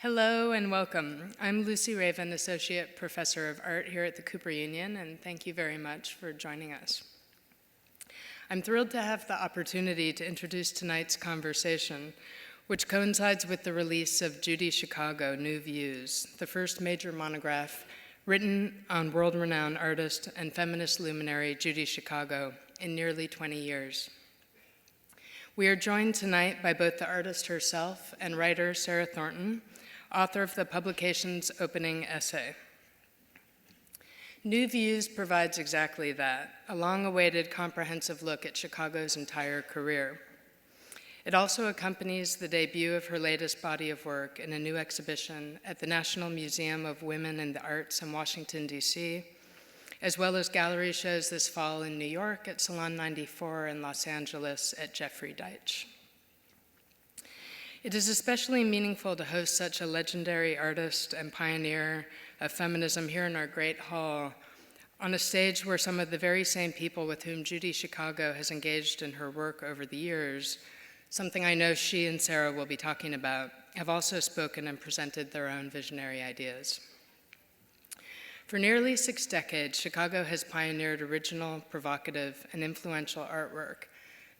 Hello and welcome. I'm Lucy Raven, Associate Professor of Art here at the Cooper Union, and thank you very much for joining us. I'm thrilled to have the opportunity to introduce tonight's conversation, which coincides with the release of Judy Chicago, New Views, the first major monograph written on world-renowned artist and feminist luminary Judy Chicago in nearly 20 years. We are joined tonight by both the artist herself and writer Sarah Thornton, author of the publication's opening essay. New Views provides exactly that, a long-awaited comprehensive look at Chicago's entire career. It also accompanies the debut of her latest body of work in a new exhibition at the National Museum of Women in the Arts in Washington, D.C., as well as gallery shows this fall in New York at Salon 94 and Los Angeles at Jeffrey Deitch. It is especially meaningful to host such a legendary artist and pioneer of feminism here in our great hall on a stage where some of the very same people with whom Judy Chicago has engaged in her work over the years, something I know she and Sarah will be talking about, have also spoken and presented their own visionary ideas. For nearly 6 decades, Chicago has pioneered original, provocative, and influential artwork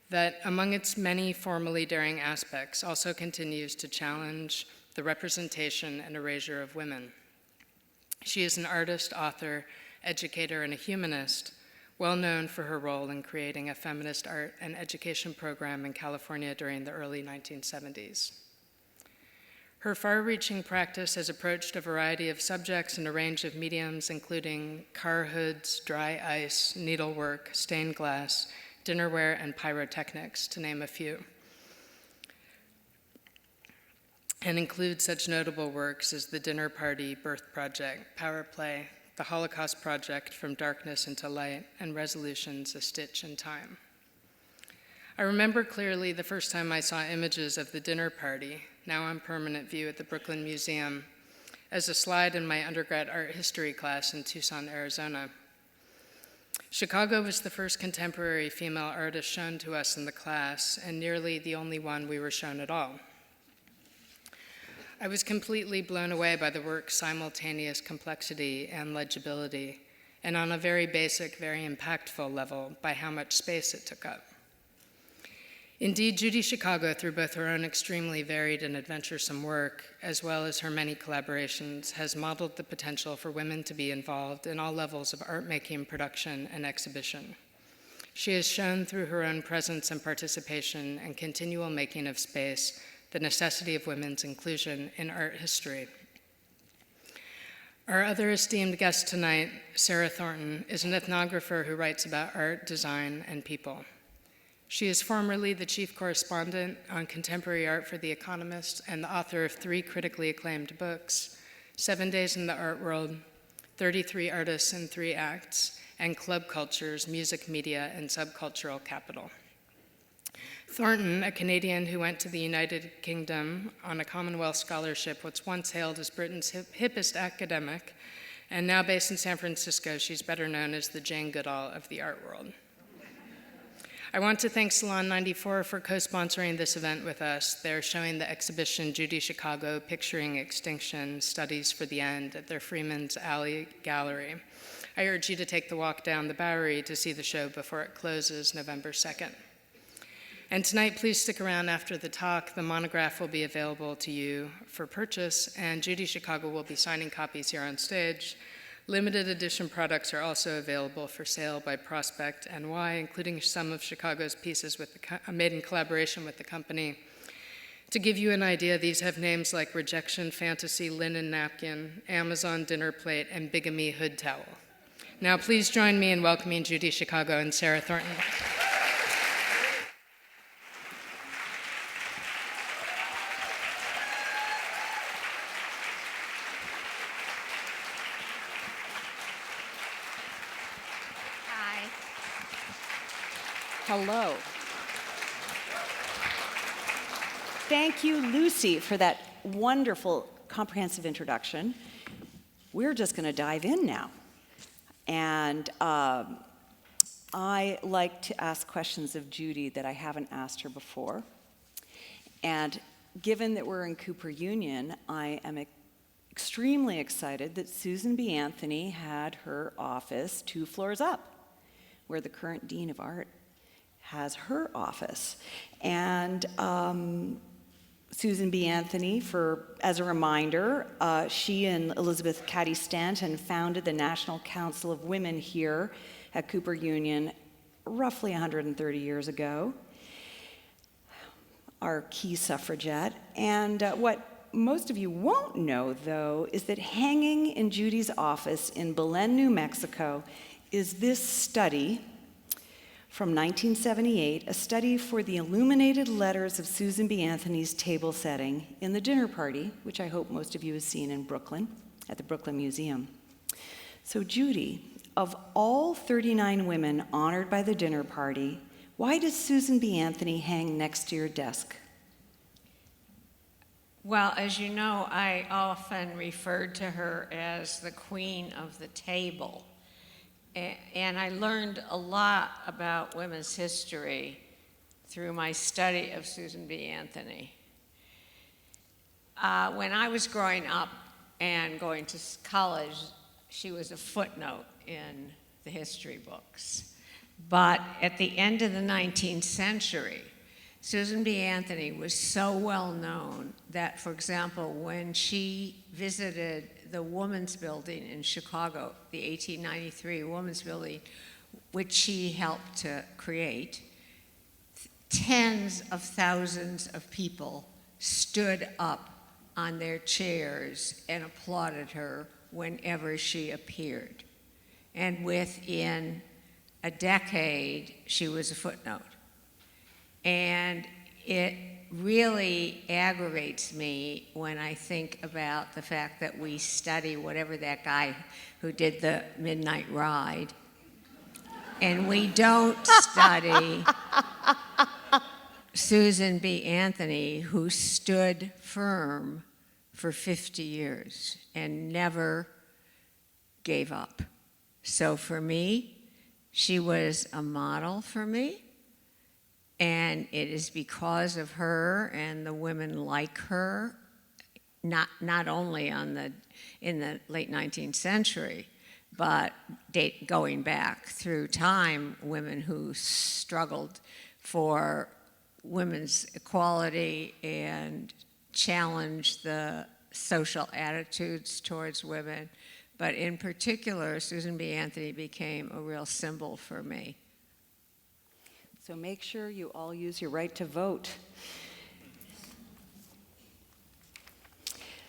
that, among its many formally daring aspects, also continues to challenge the representation and erasure of women. She is an artist, author, educator, and a humanist, well known for her role in creating a feminist art and education program in California during the early 1970s. Her far-reaching practice has approached a variety of subjects and a range of mediums, including car hoods, dry ice, needlework, stained glass, dinnerware, and pyrotechnics, to name a few, and includes such notable works as The Dinner Party, Birth Project, Power Play, The Holocaust Project, From Darkness into Light, and Resolutions, A Stitch in Time. I remember clearly the first time I saw images of The Dinner Party, now on permanent view at the Brooklyn Museum, as a slide in my undergrad art history class in Tucson, Arizona. Chicago was the first contemporary female artist shown to us in the class, and nearly the only one we were shown at all. I was completely blown away by the work's simultaneous complexity and legibility, and on a very basic, very impactful level, by how much space it took up. Indeed, Judy Chicago, through both her own extremely varied and adventuresome work, as well as her many collaborations, has modeled the potential for women to be involved in all levels of art making, production, and exhibition. She has shown through her own presence and participation and continual making of space the necessity of women's inclusion in art history. Our other esteemed guest tonight, Sarah Thornton, is an ethnographer who writes about art, design, and people. She is formerly the chief correspondent on contemporary art for The Economist and the author of 3 critically acclaimed books, 7 Days in the Art World, 33 Artists in 3 Acts, and Club Culture's Music, Media, and Subcultural Capital. Thornton, a Canadian who went to the United Kingdom on a Commonwealth scholarship, was once hailed as Britain's hippest academic, and now based in San Francisco, she's better known as the Jane Goodall of the art world. I want to thank Salon 94 for co-sponsoring this event with us. They're showing the exhibition Judy Chicago, Picturing Extinction, Studies for the End at their Freeman Alley gallery. I urge you to take the walk down the Bowery to see the show before it closes November 2nd. And tonight, please stick around after the talk. The monograph will be available to you for purchase, and Judy Chicago will be signing copies here on stage. Limited edition products are also available for sale by Prospect NY, including some of Chicago's pieces made in collaboration with the company. To give you an idea, these have names like Rejection Fantasy Linen Napkin, Amazon Dinner Plate, and Bigamy Hood Towel. Now please join me in welcoming Judy Chicago and Sarah Thornton. Hello. Thank you, Lucy, for that wonderful, comprehensive introduction. We're just going to dive in now. And I like to ask questions of Judy that I haven't asked her before. And given that we're in Cooper Union, I am extremely excited that Susan B. Anthony had her office 2 floors up, where the current Dean of Art has her office. And Susan B. Anthony, as a reminder, she and Elizabeth Cady Stanton founded the National Council of Women here at Cooper Union roughly 130 years ago, our key suffragette. And what most of you won't know, though, is that hanging in Judy's office in Belen, New Mexico, is this study from 1978, a study for the illuminated letters of Susan B. Anthony's table setting in the dinner party, which I hope most of you have seen in Brooklyn, at the Brooklyn Museum. So Judy, of all 39 women honored by the dinner party, why does Susan B. Anthony hang next to your desk? Well, as you know, I often referred to her as the queen of the table. And I learned a lot about women's history through my study of Susan B. Anthony. When I was growing up and going to college, she was a footnote in the history books. But at the end of the 19th century, Susan B. Anthony was so well known that, for example, when she visited the Woman's Building in Chicago, the 1893 Woman's Building, which she helped to create, tens of thousands of people stood up on their chairs and applauded her whenever she appeared. And within a decade, she was a footnote. And it really aggravates me when I think about the fact that we study whatever that guy who did the Midnight Ride, and we don't study Susan B. Anthony, who stood firm for 50 years and never gave up. So for me, she was a model for me. And it is because of her and the women like her, not only in the late 19th century, but going back through time, women who struggled for women's equality and challenged the social attitudes towards women. But in particular, Susan B. Anthony became a real symbol for me. So make sure you all use your right to vote.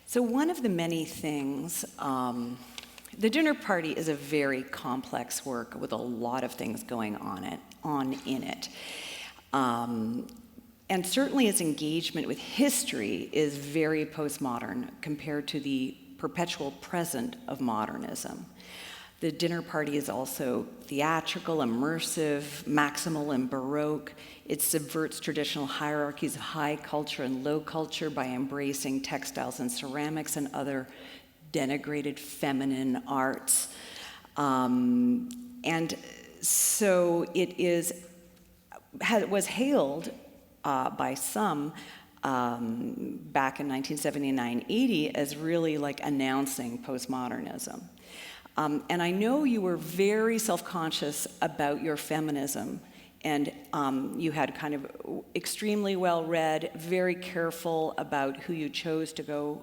So one of the many things, the dinner party is a very complex work with a lot of things going on in it. And certainly its engagement with history is very postmodern compared to the perpetual present of modernism. The dinner party is also theatrical, immersive, maximal, and Baroque. It subverts traditional hierarchies of high culture and low culture by embracing textiles and ceramics and other denigrated feminine arts. And so it was hailed by some back in 1979-80 as really like announcing postmodernism. And I know you were very self-conscious about your feminism, and you had kind of extremely well-read, very careful about who you chose to go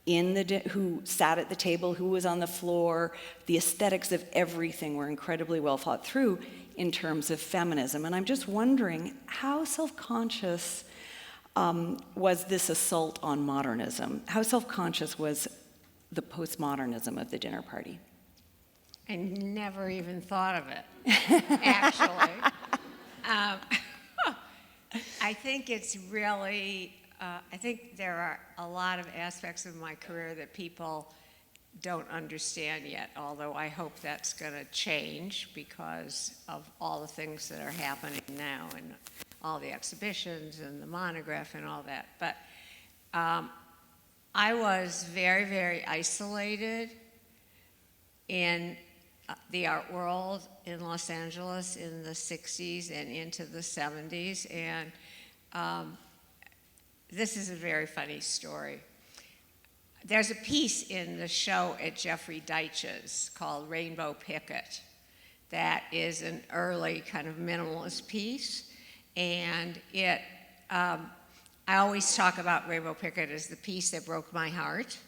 who sat at the table, who was on the floor. The aesthetics of everything were incredibly well thought through in terms of feminism. And I'm just wondering, how self-conscious was this assault on modernism? How self-conscious was the postmodernism of the dinner party? I never even thought of it, actually. I think it's really, I think there are a lot of aspects of my career that people don't understand yet, although I hope that's going to change because of all the things that are happening now and all the exhibitions and the monograph and all that. But I was very, very isolated in the art world in Los Angeles in the 60s and into the 70s. And this is a very funny story. There's a piece in the show at Jeffrey Deitch's called Rainbow Picket that is an early kind of minimalist piece. And I always talk about Rainbow Picket as the piece that broke my heart.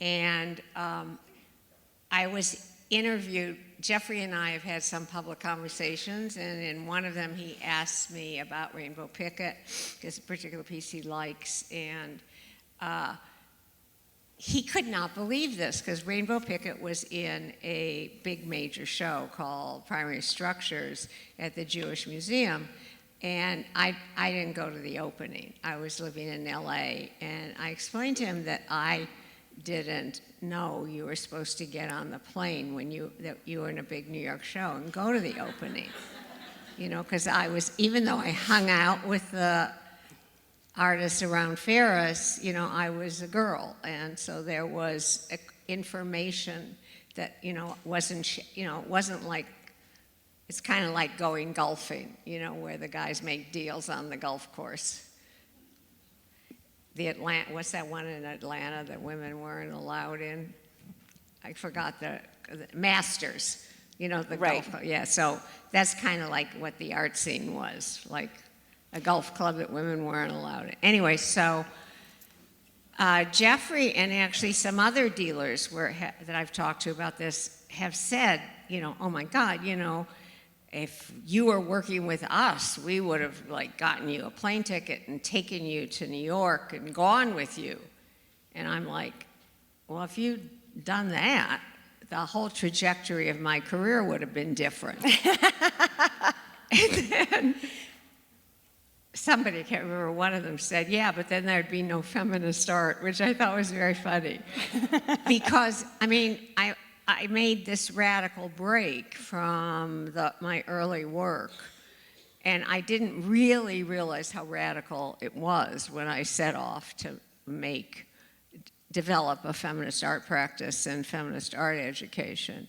And I was interviewed, Jeffrey and I have had some public conversations, and in one of them he asked me about Rainbow Picket, because a particular piece he likes, and he could not believe this, because Rainbow Picket was in a big major show called Primary Structures at the Jewish Museum, and I didn't go to the opening. I was living in LA, and I explained to him that I didn't know you were supposed to get on the plane that you were in a big New York show and go to the opening. Because even though I hung out with the artists around Ferris, I was a girl, and so there was information that, it wasn't like, it's kind of like going golfing, where the guys make deals on the golf course. What's that one in Atlanta that women weren't allowed in? I forgot the Masters, the right. golf. Yeah, so that's kind of like what the art scene was, like a golf club that women weren't allowed in. Anyway, so Jeffrey and actually some other dealers that I've talked to about this have said, oh my God, if you were working with us, we would have gotten you a plane ticket and taken you to New York and gone with you. And I'm like, well, if you'd done that, the whole trajectory of my career would have been different. And then somebody, I can't remember, one of them said, yeah, but then there'd be no feminist art, which I thought was very funny. Because, I made this radical break from my early work, and I didn't really realize how radical it was when I set off to develop a feminist art practice and feminist art education.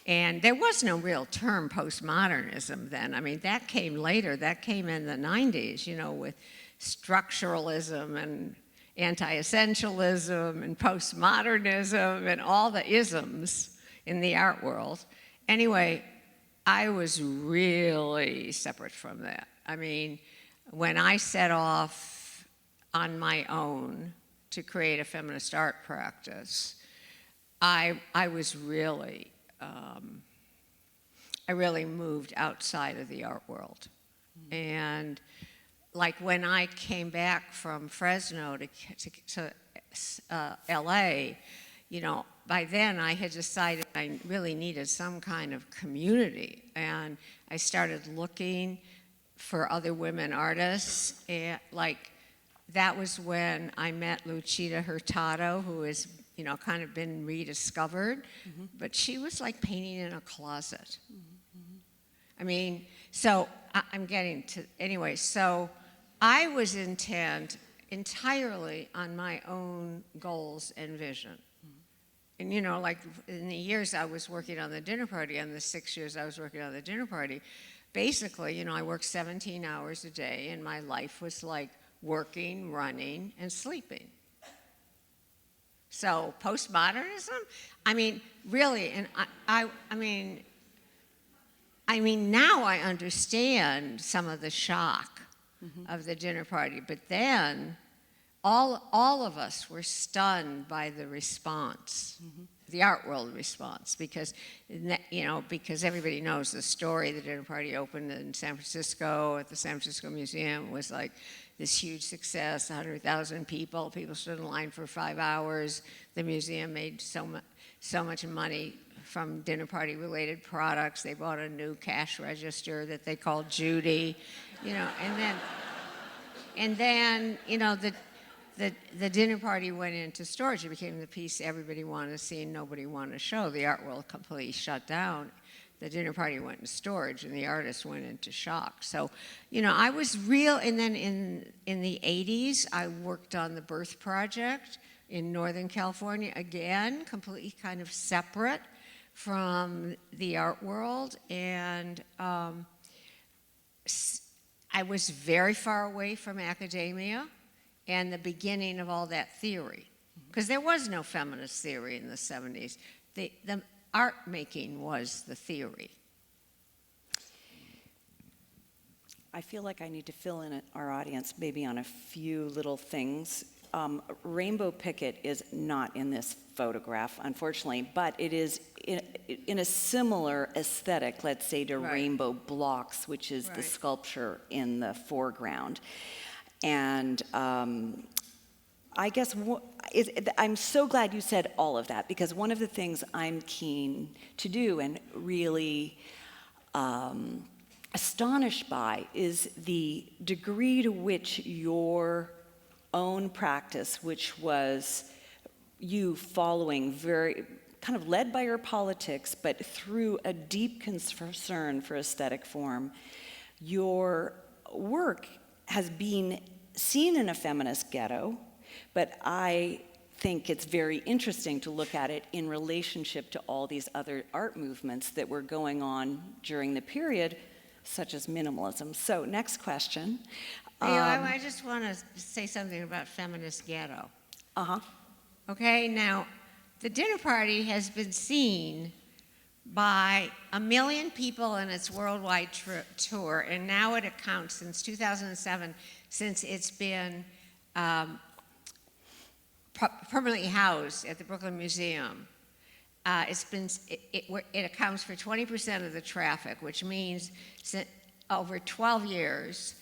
And there was no real term postmodernism then. That came later. That came in the 90s, with structuralism and anti-essentialism and postmodernism and all the isms in the art world. Anyway, I was really separate from that. When I set off on my own to create a feminist art practice, I really moved outside of the art world. And when I came back from Fresno to LA, by then I had decided I really needed some kind of community, and I started looking for other women artists. And that was when I met Lucita Hurtado, who has kind of been rediscovered, but she was painting in a closet. So I'm getting to, anyway, so I was intent entirely on my own goals and vision. And in the years I was working on the dinner party, and the 6 years I was working on the dinner party, basically, I worked 17 hours a day, and my life was working, running, and sleeping. So postmodernism, really, and now I understand some of the shock of the dinner party, but then all of us were stunned by the response, the art world response, because everybody knows the story. The dinner party opened in San Francisco at the San Francisco Museum. It was this huge success, 100,000 people. People stood in line for 5 hours. The museum made so much money from dinner party related products. They bought a new cash register that they called Judy, and then the dinner party went into storage. It became the piece everybody wanted to see and nobody wanted to show. The art world completely shut down. The dinner party went into storage and the artist went into shock. So, I was real, and then in the 80s, I worked on the Birth Project in Northern California, again, completely kind of separate from the art world, and I was very far away from academia, and the beginning of all that theory. Because there was no feminist theory in the 70s. The art making was the theory. I feel like I need to fill in our audience maybe on a few little things. Rainbow Picket is not in this photograph, unfortunately, but it is in a similar aesthetic, let's say, to Right. Rainbow Blocks, which is the Right. sculpture in the foreground. And I guess I'm so glad you said all of that, because one of the things I'm keen to do and really astonished by is the degree to which your own practice, which was you following very kind of led by your politics, but through a deep concern for aesthetic form, your work has been seen in a feminist ghetto, but I think it's very interesting to look at it in relationship to all these other art movements that were going on during the period, such as minimalism. So next question. I just want to say something about feminist ghetto. Uh-huh. Okay, now, the dinner party has been seen by 1 million people in its worldwide tour, and now it accounts since 2007, since it's been permanently housed at the Brooklyn Museum. It accounts for 20% of the traffic, which means over 12 years,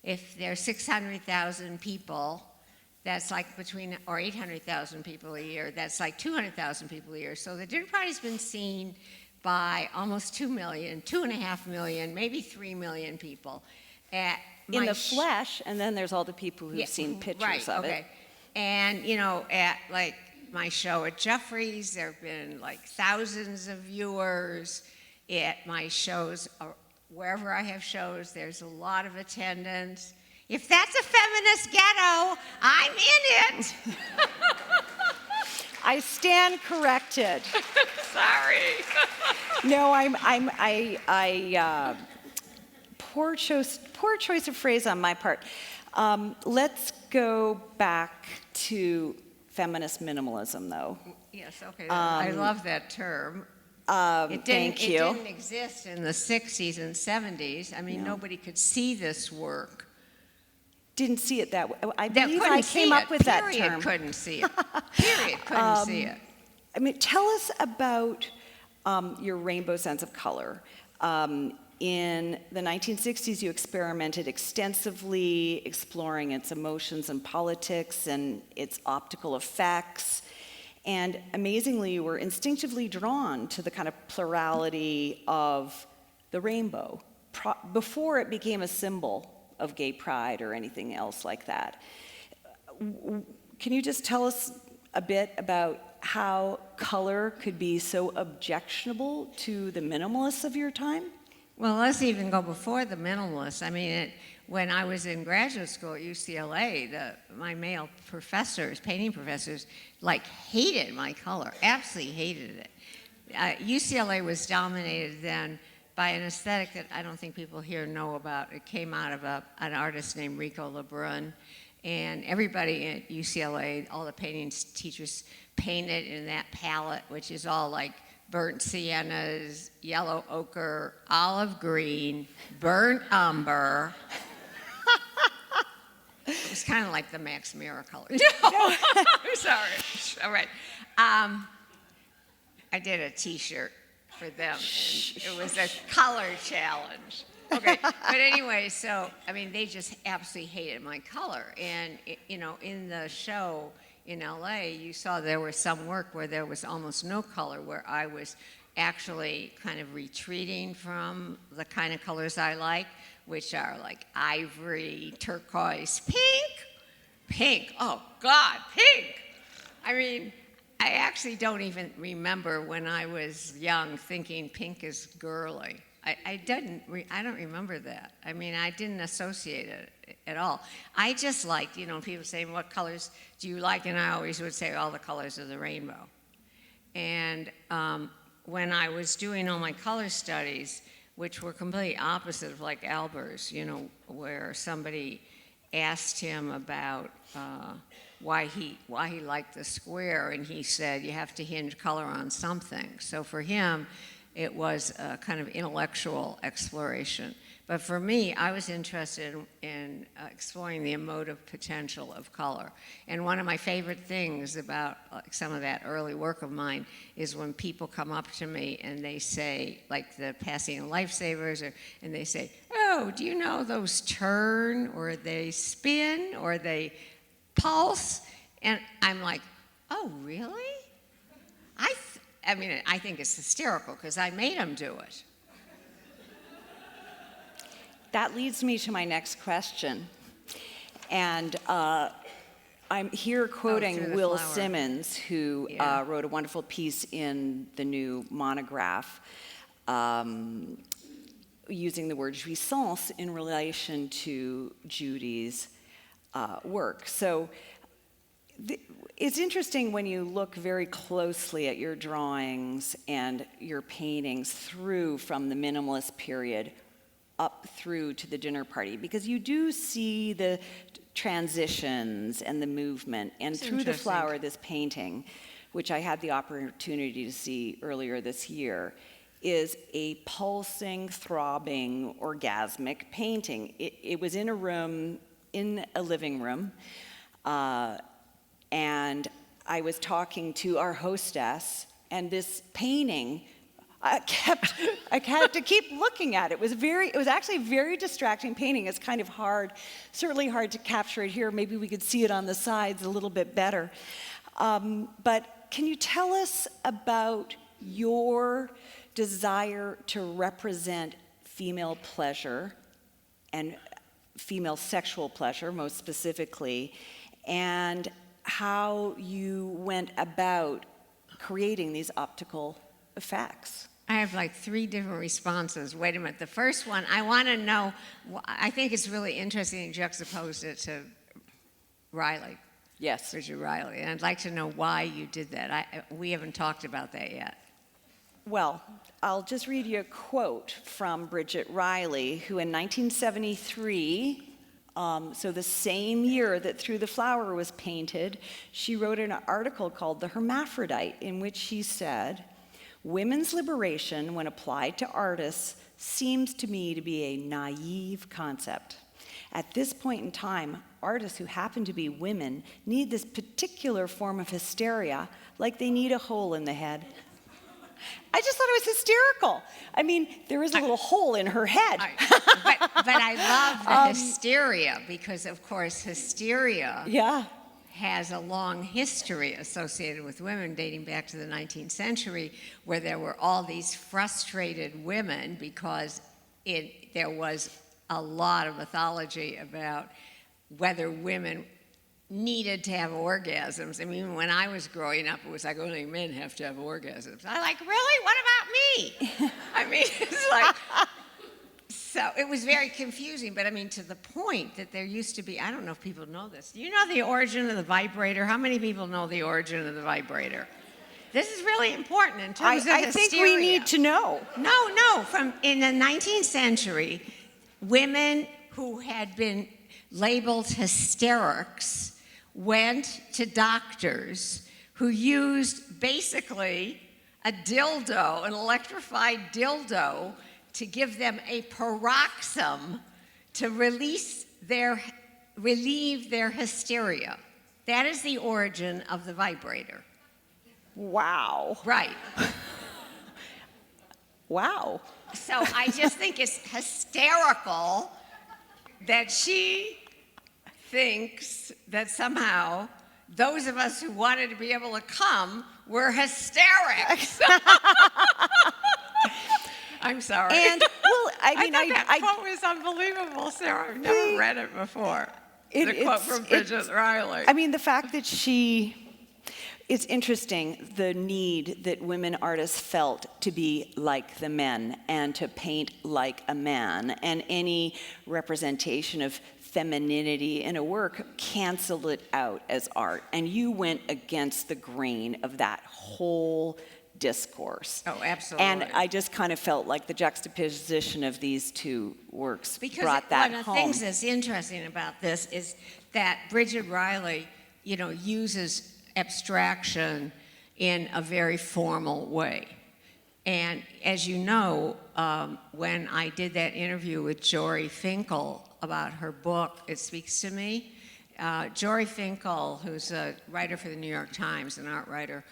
if there are 600,000 people, that's like or 800,000 people a year, that's like 200,000 people a year. So the dinner party's been seen by almost 2 million, 2.5 million, maybe 3 million people. In the flesh, and then there's all the people who've seen pictures of it. And, at like my show at Jeffrey's, there have been like thousands of viewers. At my shows, wherever I have shows, there's a lot of attendance. If that's a feminist ghetto, I'm in it. I stand corrected. Sorry. No, poor choice of phrase on my part. Let's go back to feminist minimalism, though. Yes, okay. I love that term. Thank you. It didn't exist in the 60s and 70s. I mean, nobody could see this work. Didn't see it that way. I believe I came up with that term. Couldn't see it. Period. Couldn't see it. I mean, tell us about your rainbow sense of color. In the 1960s, you experimented extensively, exploring its emotions and politics and its optical effects. And amazingly, you were instinctively drawn to the kind of plurality of the rainbow before it became a symbol of gay pride or anything else like that. Can you just tell us a bit about how color could be so objectionable to the minimalists of your time? Well, let's even go before the minimalists. I mean, when I was in graduate school at UCLA, my male professors, painting professors, hated my color, absolutely hated it. UCLA was dominated then by an aesthetic that I don't think people here know about. It came out of an artist named Rico Lebrun, and everybody at UCLA, all the painting teachers, painted in that palette, which is all like burnt siennas, yellow ochre, olive green, burnt umber. It was kind of like the Max Mira color. No, I'm sorry. All right. I did a T-shirt for them, and it was a color challenge. Okay, but anyway, so, I mean, they just absolutely hated my color. And, in the show in LA, you saw there was some work where there was almost no color, where I was actually kind of retreating from the kind of colors I like, which are like ivory, turquoise, pink, oh God, pink. I mean, I actually don't even remember when I was young thinking pink is girly. I don't remember that. I mean, I didn't associate it at all. I just liked, people saying, what colors do you like? And I always would say all the colors of the rainbow. And when I was doing all my color studies, which were completely opposite of like Albers, where somebody asked him about why he liked the square, and he said, you have to hinge color on something. So for him, it was a kind of intellectual exploration. But for me, I was interested in exploring the emotive potential of color. And one of my favorite things about some of that early work of mine is when people come up to me and they say, like the Passing of Lifesavers, and they say, oh, do you know those turn, or they spin, or they pulse? And I'm like, oh, really? I mean, I think it's hysterical because I made them do it. That leads me to my next question. And I'm here quoting Will flower. Simmons, who wrote a wonderful piece in the new monograph using the word jouissance in relation to Judy's work. So it's interesting when you look very closely at your drawings and your paintings through from the minimalist period up through to the dinner party, because you do see the transitions and the movement. And through the flower, this painting, which I had the opportunity to see earlier this year, is a pulsing, throbbing, orgasmic painting. It was in a room, in a living room, and I was talking to our hostess, and this painting, I had to keep looking at it. It was actually a very distracting painting. It's kind of hard, certainly hard to capture it here. Maybe we could see it on the sides a little bit better. But can you tell us about your desire to represent female pleasure and female sexual pleasure, most specifically, and how you went about creating these optical effects? I have like 3 different responses. Wait a minute. The first one, I want to know, I think it's really interesting you juxtaposed it to Riley. Yes. Richard Riley. And I'd like to know why you did that. We haven't talked about that yet. Well, I'll just read you a quote from Bridget Riley, who in 1973, so the same year that Through the Flower was painted, she wrote an article called The Hermaphrodite, in which she said, women's liberation, when applied to artists, seems to me to be a naive concept. At this point in time, artists who happen to be women need this particular form of hysteria like they need a hole in the head. I just thought it was hysterical. I mean, there is a little hole in her head. But I love the hysteria because, of course, hysteria has a long history associated with women dating back to the 19th century, where there were all these frustrated women because there was a lot of mythology about whether women needed to have orgasms. I mean, when I was growing up, it was like only men have to have orgasms. I'm like, really? What about me? I mean, it's like, so it was very confusing, but I mean, to the point that there used to be, I don't know if people know this. Do you know the origin of the vibrator? How many people know the origin of the vibrator? This is really important in terms of hysteria. I think we need to know. No. In the 19th century, women who had been labeled hysterics went to doctors who used basically a dildo, an electrified dildo, to give them a paroxysm to relieve their hysteria. That is the origin of the vibrator. Wow. Right. Wow. So I just think it's hysterical that she thinks that somehow those of us who wanted to be able to come were hysterics. I'm sorry. And, well, I mean, that quote was unbelievable, Sarah. I've never read it before. The quote from Bridget Riley. I mean, the fact that it's interesting, the need that women artists felt to be like the men and to paint like a man, and any representation of femininity in a work canceled it out as art. And you went against the grain of that whole discourse. Oh, absolutely. And I just kind of felt like the juxtaposition of these two works Because brought that one of the home. things that's interesting about this is that Bridget Riley, uses abstraction in a very formal way. And as you know, when I did that interview with Jory Finkel about her book, It Speaks to Me, Jory Finkel, who's a writer for the New York Times, an art writer,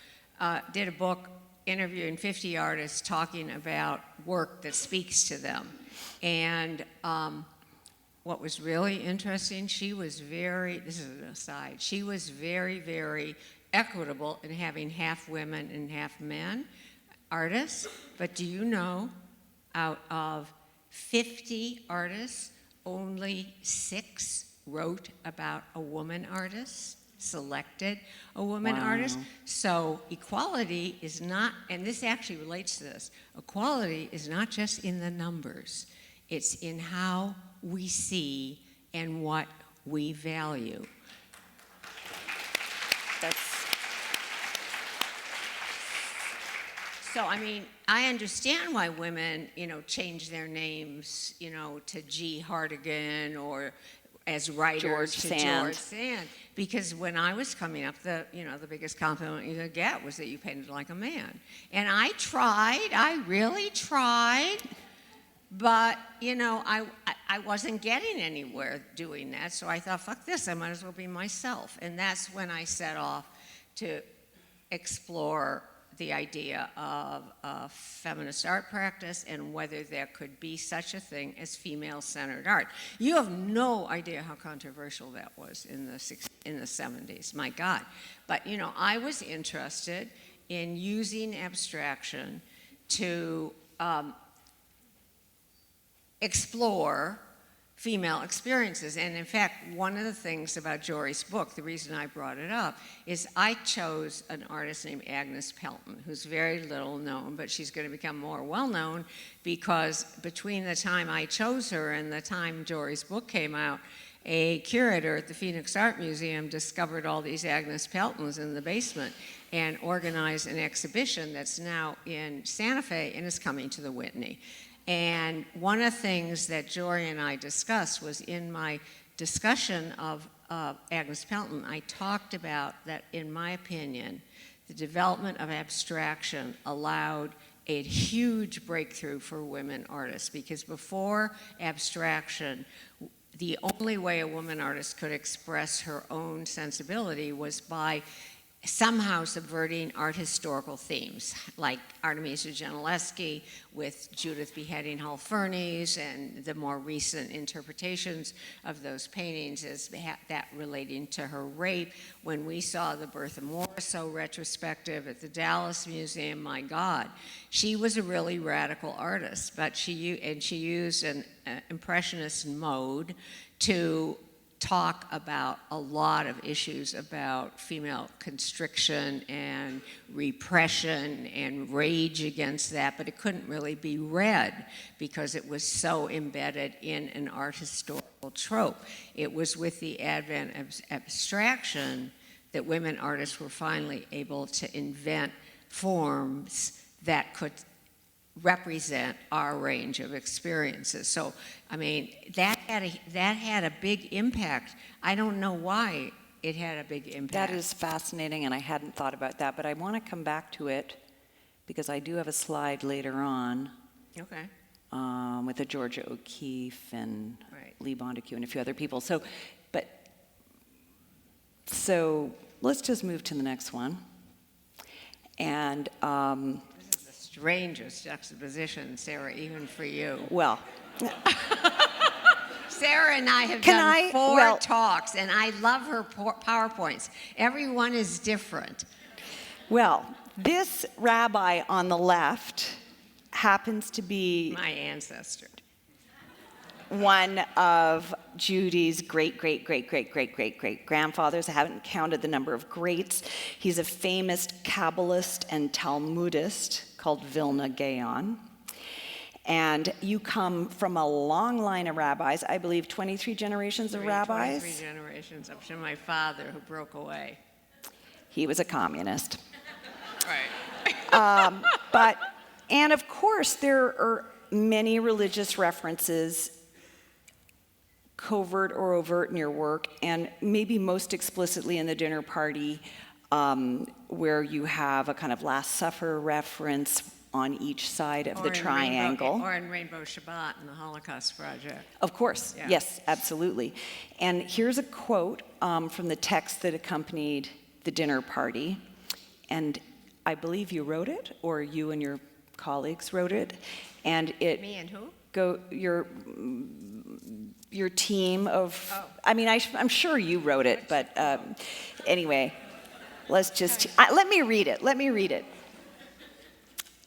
did a book interviewing 50 artists talking about work that speaks to them. And what was really interesting, this is an aside, she was very, very equitable in having half women and half men artists. But do you know, out of 50 artists, only 6 wrote about a woman artist, selected a woman artist? So equality is not, and this actually relates to this, equality is not just in the numbers, it's in how we see and what we value. So, I understand why women, change their names, to G. Hartigan or as writers George to Sand. George Sand. Because when I was coming up, the biggest compliment you could get was that you painted like a man. And I really tried, but, I wasn't getting anywhere doing that. So I thought, fuck this, I might as well be myself. And that's when I set off to explore the idea of a feminist art practice and whether there could be such a thing as female-centered art. You have no idea how controversial that was in the 70s, my God. But, I was interested in using abstraction to explore female experiences. And in fact, one of the things about Jory's book, the reason I brought it up, is I chose an artist named Agnes Pelton, who's very little known, but she's going to become more well-known because between the time I chose her and the time Jory's book came out, a curator at the Phoenix Art Museum discovered all these Agnes Peltons in the basement and organized an exhibition that's now in Santa Fe and is coming to the Whitney. And one of the things that Jory and I discussed was in my discussion of Agnes Pelton, I talked about that, in my opinion, the development of abstraction allowed a huge breakthrough for women artists, because before abstraction, the only way a woman artist could express her own sensibility was by somehow subverting art historical themes, like Artemisia Gentileschi with Judith beheading Holofernes, and the more recent interpretations of those paintings as that relating to her rape. When we saw the Bertha Morisot retrospective at the Dallas Museum, my God, she was a really radical artist, but she used an impressionist mode to talk about a lot of issues about female constriction and repression and rage against that, but it couldn't really be read because it was so embedded in an art historical trope. It was with the advent of abstraction that women artists were finally able to invent forms that could represent our range of experiences. So, I mean, that had a big impact. I don't know why it had a big impact. That is fascinating, and I hadn't thought about that, but I want to come back to it because I do have a slide later on. Okay. With a Georgia O'Keeffe and Right. Lee Bondeque and a few other people. So let's just move to the next one. And This is the strangest juxtaposition, Sarah, even for you. well, Sarah and I have Can done I- four well- talks, and I love her PowerPoints. Everyone is different. well, this rabbi on the left happens to be My ancestor. one of Judy's great-great-great-great-great-great-grandfathers. I haven't counted the number of greats. He's a famous Kabbalist and Talmudist called Vilna Gaon. And you come from a long line of rabbis, I believe 23 generations of rabbis. 23 generations up to my father, who broke away. He was a communist. Right. And of course, there are many religious references, covert or overt, in your work, and maybe most explicitly in the dinner party, where you have a kind of Last Supper reference on each side of the triangle. Or in Rainbow Shabbat in the Holocaust Project. Of course, Yeah. yes, absolutely. And here's a quote from the text that accompanied the dinner party. And I believe you wrote it, or you and your colleagues wrote it. And it Me and who? your team of, Oh. I mean, I'm sure you wrote it, but anyway, let's just, let me read it.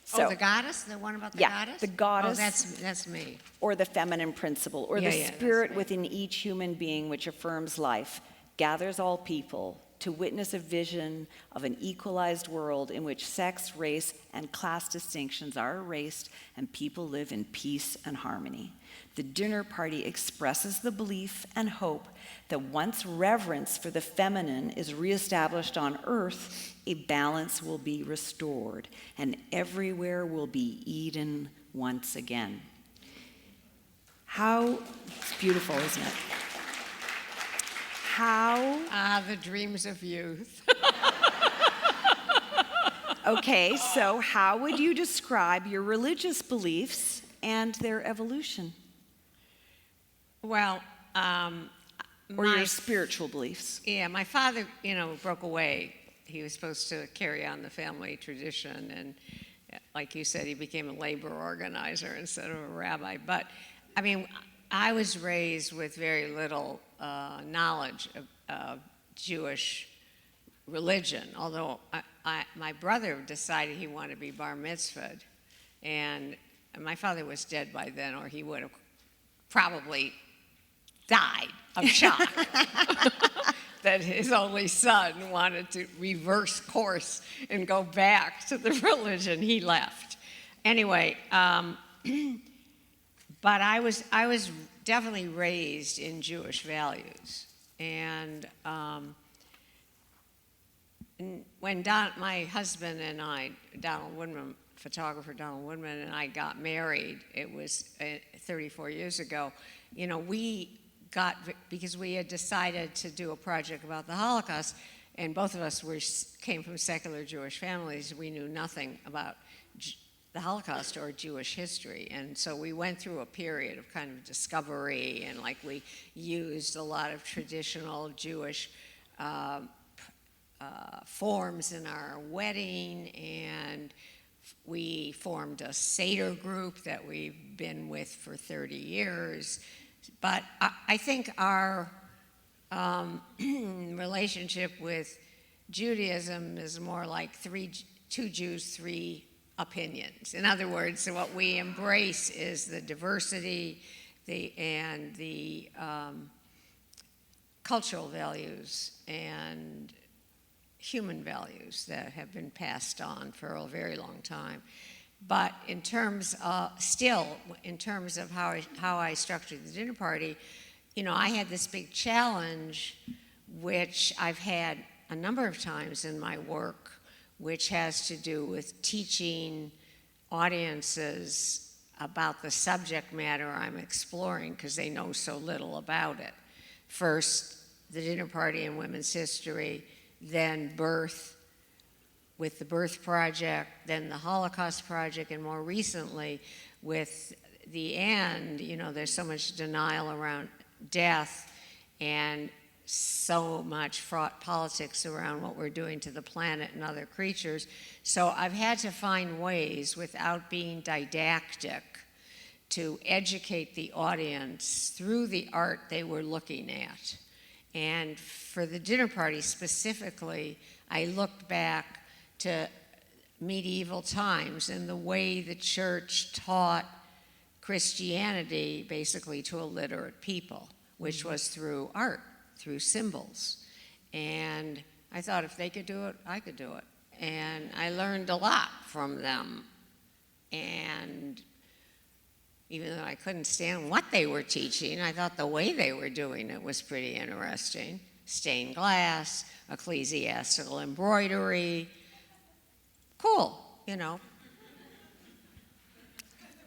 So, The goddess? The one about the yeah, goddess? the goddess. Oh, that's me. or the feminine principle, or Yeah, the yeah, that's spirit right. within each human being which affirms life, gathers all people to witness a vision of an equalized world in which sex, race, and class distinctions are erased and people live in peace and harmony. The dinner party expresses the belief and hope that once reverence for the feminine is reestablished on earth, a balance will be restored and everywhere will be Eden once again. It's beautiful, isn't it? The dreams of youth. Okay, so how would you describe your religious beliefs and their evolution? Well, Or your spiritual beliefs? Yeah, my father, broke away. He was supposed to carry on the family tradition, and like you said, he became a labor organizer instead of a rabbi. But, I mean, I was raised with very little knowledge of Jewish religion, although my brother decided he wanted to be bar mitzvahed, and my father was dead by then, or he would have probably died of shock that his only son wanted to reverse course and go back to the religion he left. Anyway, but I was definitely raised in Jewish values, and when my husband and I, photographer Donald Woodman, and I got married, it was 34 years ago, because we had decided to do a project about the Holocaust, and both of us came from secular Jewish families. We knew nothing about the Holocaust or Jewish history, and so we went through a period of kind of discovery, and we used a lot of traditional Jewish forms in our wedding, and we formed a Seder group that we've been with for 30 years. But I think our relationship with Judaism is more like two Jews, three opinions. In other words, what we embrace is the diversity and the cultural values and human values that have been passed on for a very long time. But in terms of how I structured the dinner party, I had this big challenge, which I've had a number of times in my work, which has to do with teaching audiences about the subject matter I'm exploring because they know so little about it. First, the dinner party in women's history, then birth, with the Birth Project, then the Holocaust Project, and more recently with the end, there's so much denial around death and so much fraught politics around what we're doing to the planet and other creatures. So I've had to find ways, without being didactic, to educate the audience through the art they were looking at. And for the dinner party specifically, I looked back to medieval times and the way the church taught Christianity basically to illiterate people, which was through art, through symbols. And I thought if they could do it, I could do it. And I learned a lot from them. And even though I couldn't stand what they were teaching, I thought the way they were doing it was pretty interesting. Stained glass, ecclesiastical embroidery. Cool. you know.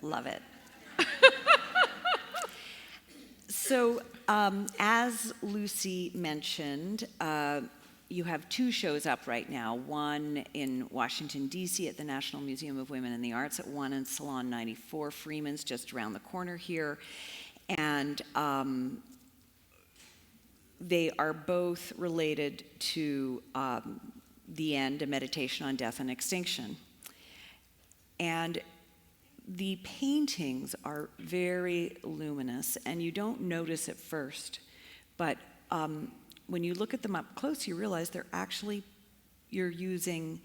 Love it. So, as Lucy mentioned, you have 2 shows up right now, one in Washington, D.C. at the National Museum of Women in the Arts, one in Salon 94, Freeman's just around the corner here. And they are both related to The End, a meditation on death and extinction. And the paintings are very luminous, and you don't notice at first, but when you look at them up close, you realize you're using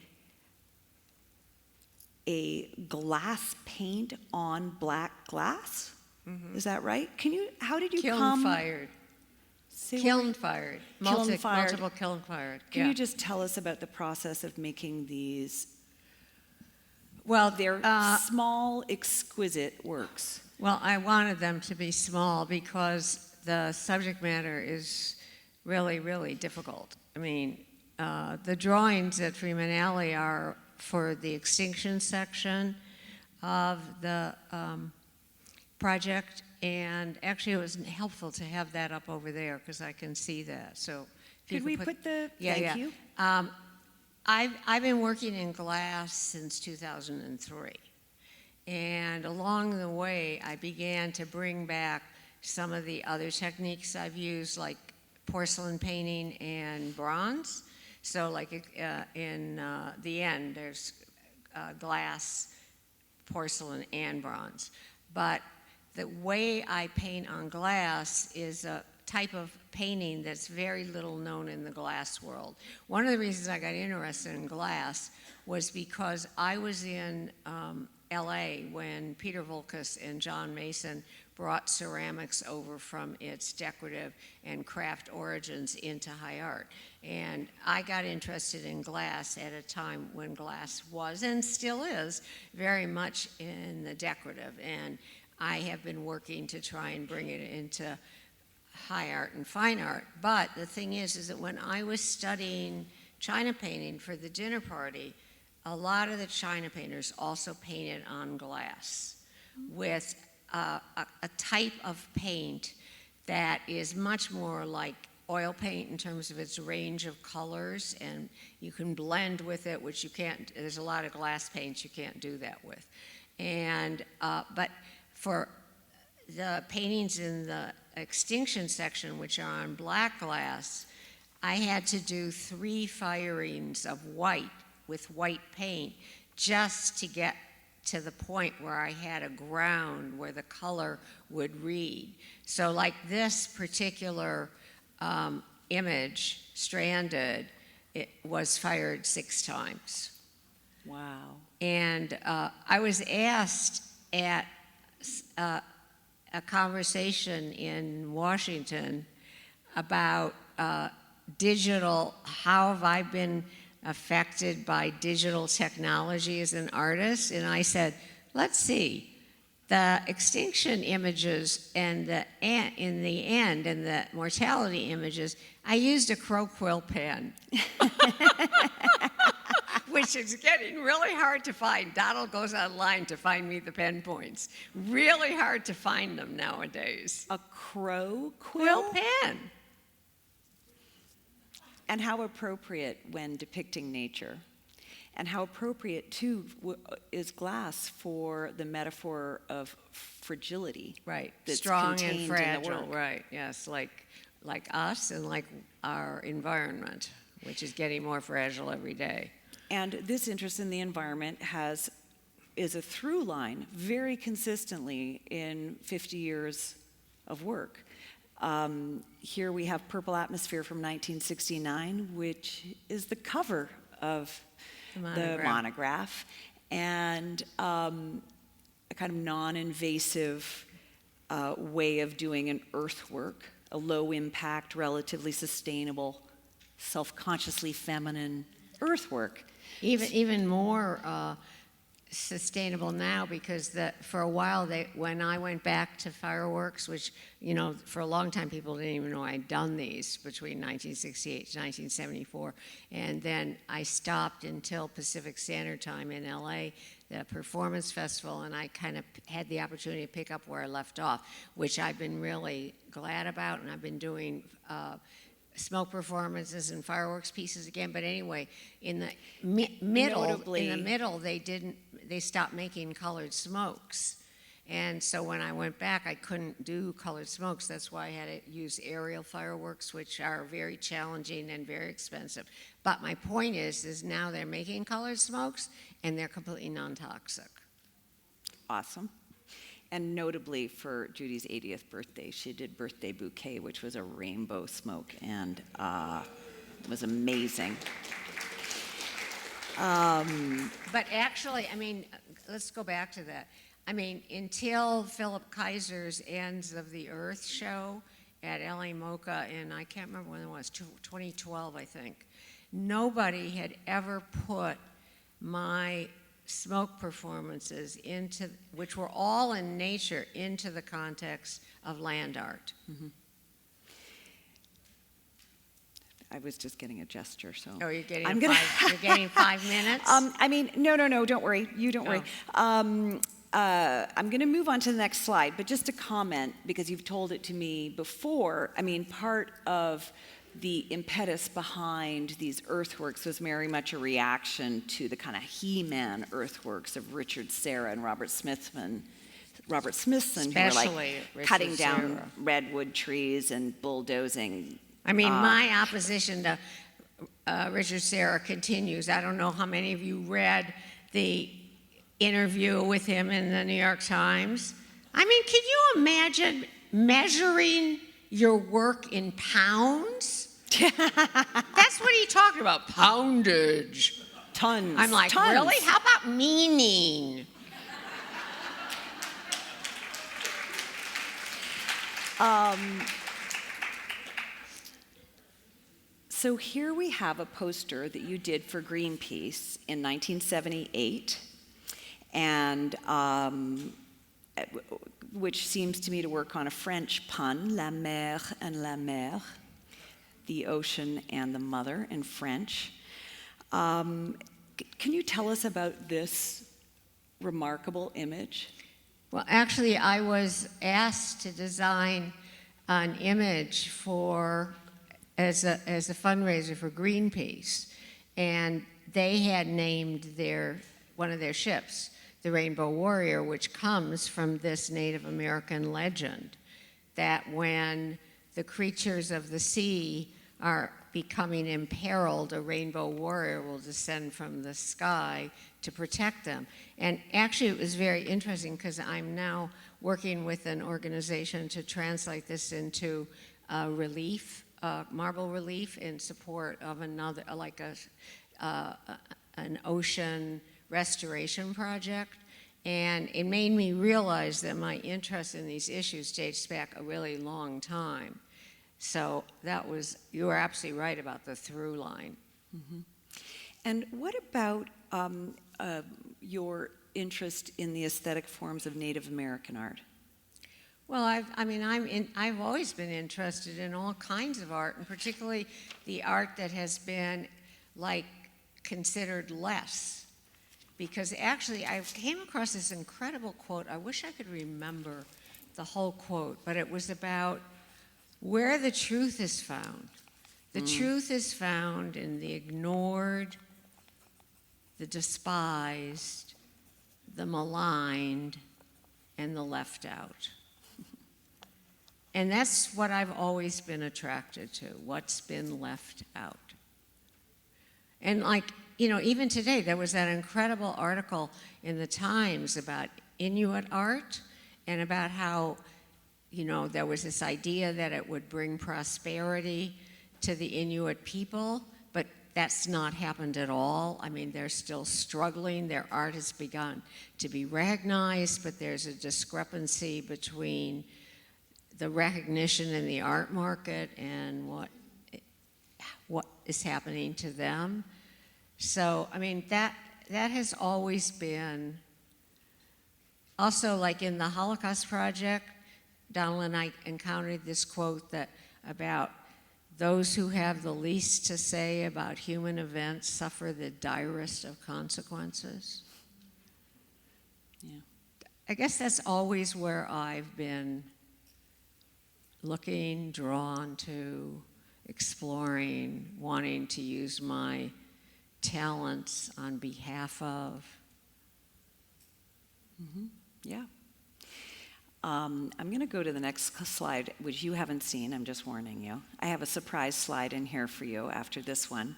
a glass paint on black glass. Mm-hmm. Is that right? How did you Kiln-fired. Kiln-fired. Multiple kiln-fired. Can you just tell us about the process of making these? Well, they're small, exquisite works. Well, I wanted them to be small because the subject matter is really, really difficult. I mean, the drawings at Freeman Alley are for the extinction section of the project, and actually it was helpful to have that up over there because I can see that. So Could we put the, yeah, thank yeah. you. I've been working in glass since 2003. And along the way, I began to bring back some of the other techniques I've used, like porcelain painting and bronze. So like in The End, there's glass, porcelain, and bronze. But the way I paint on glass is a type of painting that's very little known in the glass world. One of the reasons I got interested in glass was because I was in LA when Peter Volkas and John Mason brought ceramics over from its decorative and craft origins into high art. And I got interested in glass at a time when glass was, and still is, very much in the decorative. And I have been working to try and bring it into high art and fine art. But the thing is that when I was studying China painting for the dinner party, a lot of the China painters also painted on glass with a type of paint that is much more like oil paint in terms of its range of colors, and you can blend with it, which you can't. There's a lot of glass paints you can't do that with. And but for the paintings in the extinction section, which are on black glass, I had to do 3 firings of white with white paint just to get to the point where I had a ground where the color would read. So like this particular image, Stranded, it was fired 6 times. Wow. And I was asked at a conversation in Washington about digital, how have I been affected by digital technology as an artist? And I said, let's see, the extinction images and in the end, and the mortality images, I used a crow quill pen, which is getting really hard to find. Donald goes online to find me the pen points. Really hard to find them nowadays. A crow quill pen. And how appropriate when depicting nature. And how appropriate, too, is glass for the metaphor of fragility. Right, that's strong contained and fragile, in the work. right, yes, like us and like our environment, which is getting more fragile every day. And this interest in the environment is a through line very consistently in 50 years of work. Here we have Purple Atmosphere from 1969, which is the cover of the monograph, and a kind of non-invasive way of doing an earthwork, a low-impact, relatively sustainable, self-consciously feminine earthwork. Even more sustainable now because for a while, when I went back to fireworks, which, for a long time people didn't even know I'd done these between 1968 to 1974, and then I stopped until Pacific Standard Time in LA, the Performance Festival, and I kind of had the opportunity to pick up where I left off, which I've been really glad about, and I've been doing smoke performances and fireworks pieces again. But anyway, in the middle, they stopped making colored smokes. And so when I went back, I couldn't do colored smokes. That's why I had to use aerial fireworks, which are very challenging and very expensive. But my point is now they're making colored smokes, and they're completely non-toxic. Awesome. And notably for Judy's 80th birthday, she did Birthday Bouquet, which was a rainbow smoke, and it was amazing. But actually, let's go back to that. Until Philip Kaiser's Ends of the Earth show at LA MoCA, and I can't remember when it was, 2012, I think, nobody had ever put my smoke performances which were all in nature, into the context of land art. Mm-hmm. I was just getting a gesture, so. Oh, you're getting you're getting 5 minutes? No, don't worry. You don't worry. I'm going to move on to the next slide, but just a comment, because you've told it to me before. Part of the impetus behind these earthworks was very much a reaction to the kind of He-Man earthworks of Richard Serra and Robert Smithson, who were like cutting down redwood trees and bulldozing. My opposition to Richard Serra continues. I don't know how many of you read the interview with him in the New York Times. Can you imagine measuring your work in pounds? That's what he talked about, poundage. Tons. I'm like, tons. Really? How about meaning? So here we have a poster that you did for Greenpeace in 1978, and which seems to me to work on a French pun, la mer and la mère, the ocean and the mother in French. Can you tell us about this remarkable image? Well, actually, I was asked to design an image as a fundraiser for Greenpeace, and they had named one of their ships the Rainbow Warrior, which comes from this Native American legend that when the creatures of the sea are becoming imperiled, a rainbow warrior will descend from the sky to protect them. And actually, it was very interesting because I'm now working with an organization to translate this into relief, marble relief, in support of another, an ocean restoration project. And it made me realize that my interest in these issues dates back a really long time. So you were absolutely right about the through line. Mm-hmm. And what about your interest in the aesthetic forms of Native American art? Well, I've always been interested in all kinds of art, and particularly the art that has been considered less. Because actually, I came across this incredible quote. I wish I could remember the whole quote, but it was about where the truth is found. The truth is found in the ignored, the despised, the maligned, and the left out. And that's what I've always been attracted to, what's been left out. And even today, there was that incredible article in the Times about Inuit art and about how, there was this idea that it would bring prosperity to the Inuit people, but that's not happened at all. They're still struggling. Their art has begun to be recognized, but there's a discrepancy between the recognition in the art market and what is happening to them. So, that has always been Also, like in the Holocaust Project, Donald and I encountered this quote that about those who have the least to say about human events suffer the direst of consequences. Yeah. I guess that's always where I've been looking, drawn to, exploring, wanting to use my talents on behalf of. Mm-hmm. Yeah. I'm going to go to the next slide, which you haven't seen. I'm just warning you. I have a surprise slide in here for you after this one,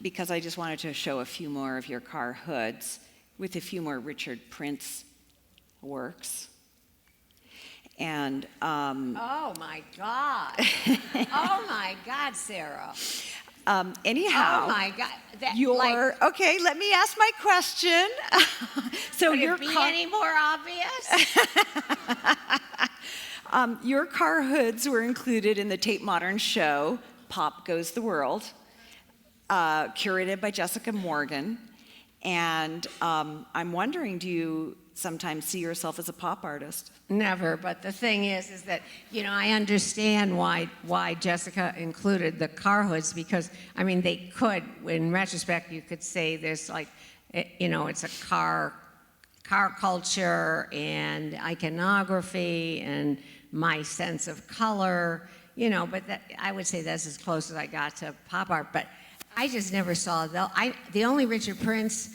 because I just wanted to show a few more of your car hoods with a few more Richard Prince works. And oh my God! Oh my God, Sarah! Anyhow, Oh my God! Okay, let me ask my question. So could your it be any more obvious? Your car hoods were included in the Tate Modern show, Pop Goes the World, curated by Jessica Morgan. And I'm wondering, do you sometimes see yourself as a pop artist? Never, but the thing is that, I understand why Jessica included the car hoods, because, I mean, they could, in retrospect, you could say there's like, it's a car culture and iconography and my sense of color, but I would say that's as close as I got to pop art. But I just never saw the only Richard Prince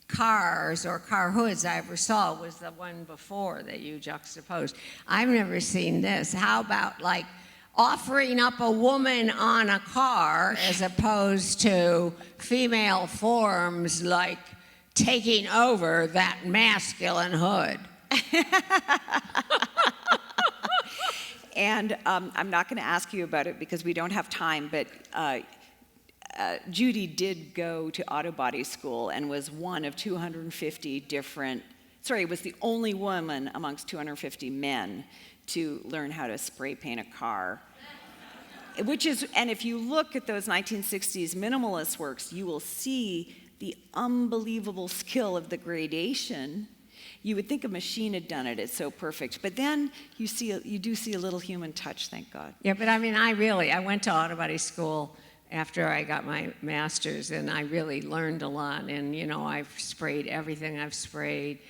cars or car hoods I ever saw was the one before that you juxtaposed. I've never seen this. How about like offering up a woman on a car as opposed to female forms like taking over that masculine hood? And I'm not going to ask you about it because we don't have time, but Judy did go to auto body school and was one of 250 was the only woman amongst 250 men to learn how to spray paint a car. And if you look at those 1960s minimalist works, you will see the unbelievable skill of the gradation. You would think a machine had done it. It's so perfect. But then you do see a little human touch, thank God. Yeah, but I mean, I went to auto body school after I got my master's, and I really learned a lot. And, I've sprayed everything. I've sprayed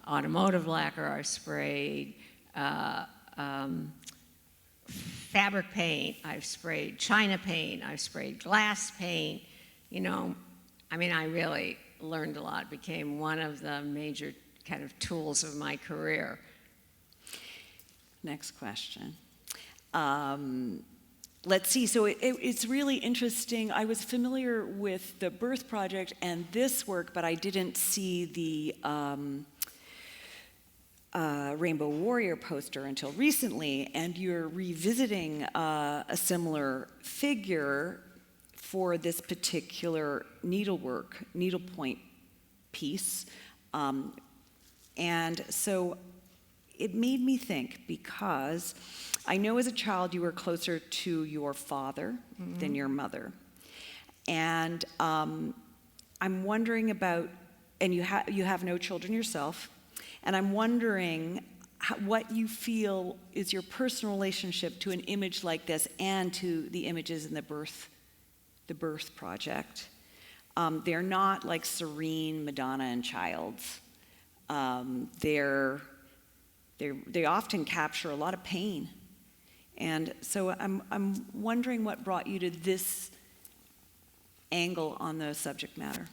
automotive lacquer. I've sprayed fabric paint. I've sprayed China paint. I've sprayed glass paint. I really learned a lot. It became one of the major kind of tools of my career. Next question. Let's see, so it's really interesting. I was familiar with the Birth Project and this work, but I didn't see the Rainbow Warrior poster until recently, and you're revisiting a similar figure for this particular needlepoint piece. And so it made me think, because I know as a child you were closer to your father than your mother. And I'm wondering about, and you have no children yourself, and I'm wondering what you feel is your personal relationship to an image like this and to the images in the Birth Project. They're not like serene Madonna and Childs. They often capture a lot of pain. And so I'm wondering what brought you to this angle on the subject matter.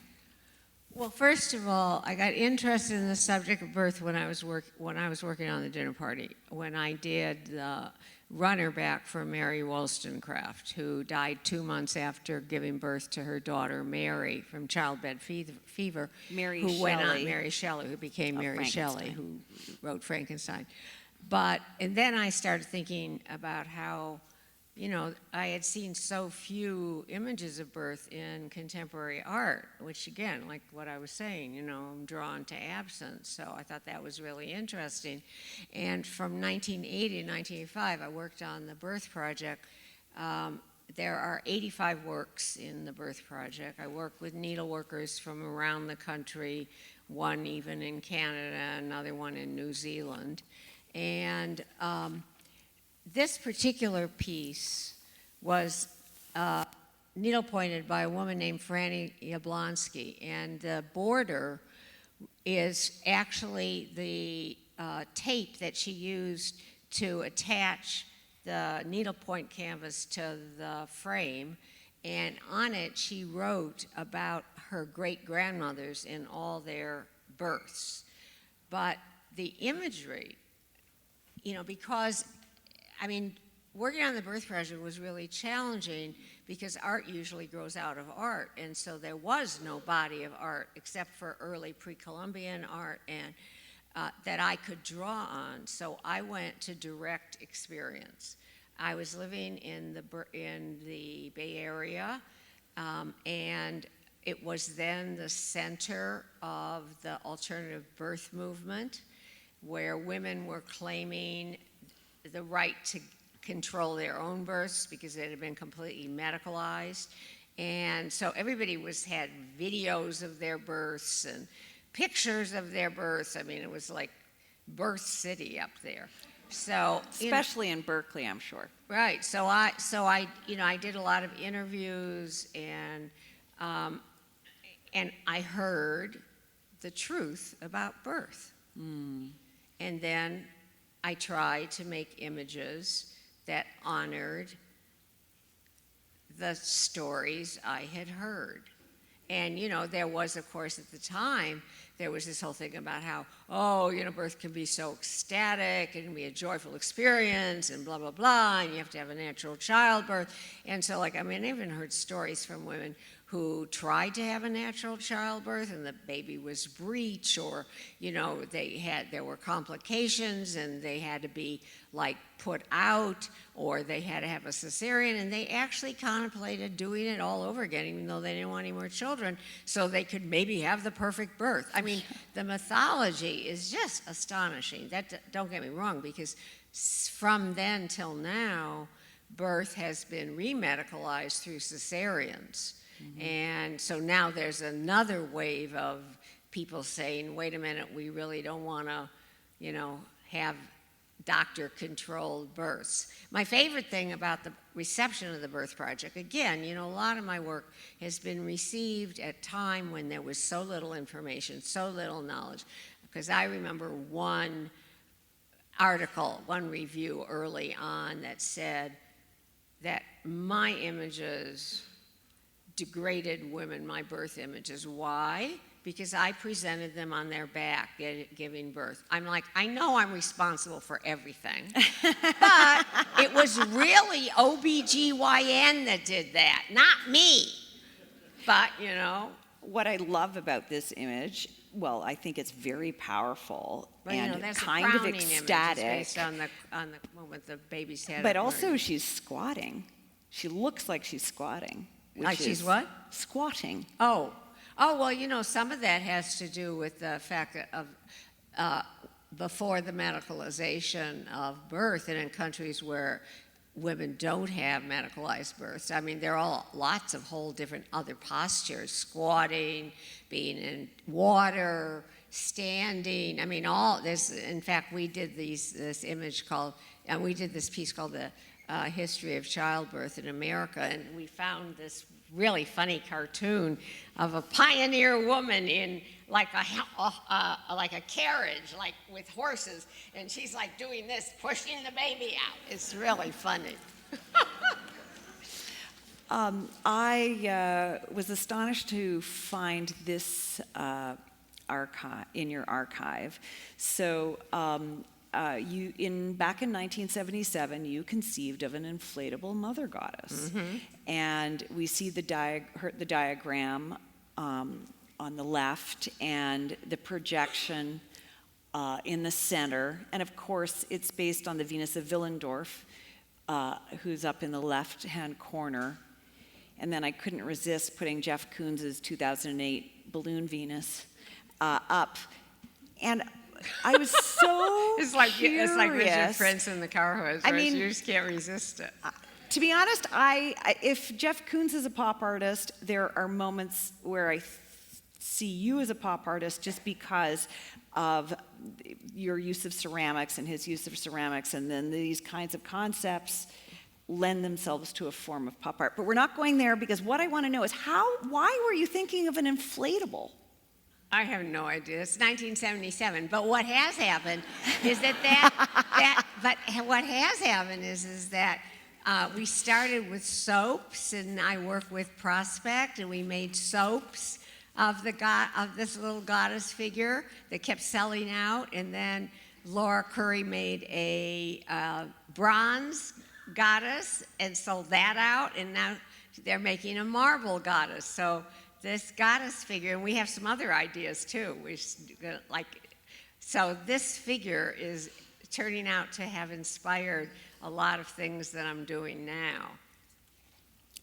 Well, first of all, I got interested in the subject of birth when I was working on the dinner party, when I did the runner back for Mary Wollstonecraft, who died 2 months after giving birth to her daughter Mary from childbed fever. Mary Shelley, who became Mary Shelley, who wrote Frankenstein. And then I started thinking about how, I had seen so few images of birth in contemporary art, which again, like what I was saying, I'm drawn to absence. So I thought that was really interesting. And from 1980 to 1985, I worked on the Birth Project. there are 85 works in the Birth Project. I work with needleworkers from around the country, one even in Canada, another one in New Zealand. And this particular piece was needle-pointed by a woman named Franny Jablonski, and the border is actually the tape that she used to attach the needlepoint canvas to the frame, and on it she wrote about her great-grandmothers in all their births. But the imagery, you know, because, I mean, working on the Birth Project was really challenging because art usually grows out of art, and so there was no body of art except for early pre-Columbian art and that I could draw on. So I went to direct experience. I was living in the Bay Area, and it was then the center of the alternative birth movement, where women were claiming the right to control their own births because it had been completely medicalized. And so everybody had videos of their births and pictures of their births. I mean, it was like birth city up there. So especially in Berkeley, I'm sure. Right. So I did a lot of interviews, and I heard the truth about birth. And then I tried to make images that honored the stories I had heard. And, you know, there was, of course, at the time, there was this whole thing about how, oh, you know, birth can be so ecstatic, it can be a joyful experience, and blah, blah, blah, and you have to have a natural childbirth. And so, like, I mean, I even heard stories from women who tried to have a natural childbirth and the baby was breech, or, you know, there were complications and they had to be, like, put out, or they had to have a cesarean, and they actually contemplated doing it all over again, even though they didn't want any more children, so they could maybe have the perfect birth. I mean, the mythology is just astonishing. Don't get me wrong, because from then till now, birth has been remedicalized through cesareans. And so now there's another wave of people saying, wait a minute, we really don't want to, you know, have doctor-controlled births. My favorite thing about the reception of the Birth Project, again, you know, a lot of my work has been received at a time when there was so little information, so little knowledge. Because I remember one article, one review early on that said that my images degraded women, my birth images. Why? Because I presented them on their back giving birth. I'm like, I know I'm responsible for everything, but it was really OBGYN that did that, not me. But, you know. What I love about this image, well, I think it's very powerful and you know, kind of ecstatic. Based on the moment the baby's head. But also she's squatting. She looks like she's squatting. Like she's what? Squatting. Oh, well, you know, some of that has to do with the fact of before the medicalization of birth, and in countries where women don't have medicalized births. I mean, there are lots of whole different other postures: squatting, being in water, standing. I mean, all this. In fact, we did this image called, and we did this piece called the History of Childbirth in America, and we found this really funny cartoon of a pioneer woman in like a carriage, like with horses, and she's like doing this, pushing the baby out. It's really funny. I was astonished to find this archive in your archive. So back in 1977, you conceived of an inflatable mother goddess, and we see the diagram on the left and the projection in the center, and of course it's based on the Venus of Willendorf, who's up in the left-hand corner. And then I couldn't resist putting Jeff Koons's 2008 balloon Venus up, and I was so it's like curious. Richard Prince in the car hose. I mean, you just can't resist it. To be honest, if Jeff Koons is a pop artist, there are moments where I see you as a pop artist just because of your use of ceramics and his use of ceramics, and then these kinds of concepts lend themselves to a form of pop art. But we're not going there, because what I want to know is why were you thinking of an inflatable? I have no idea. It's 1977. But what has happened is that we started with soaps, and I worked with Prospect, and we made soaps of this little goddess figure that kept selling out. And then Laura Curry made a bronze goddess and sold that out, and now they're making a marble goddess. So this goddess figure, and we have some other ideas too. So this figure is turning out to have inspired a lot of things that I'm doing now.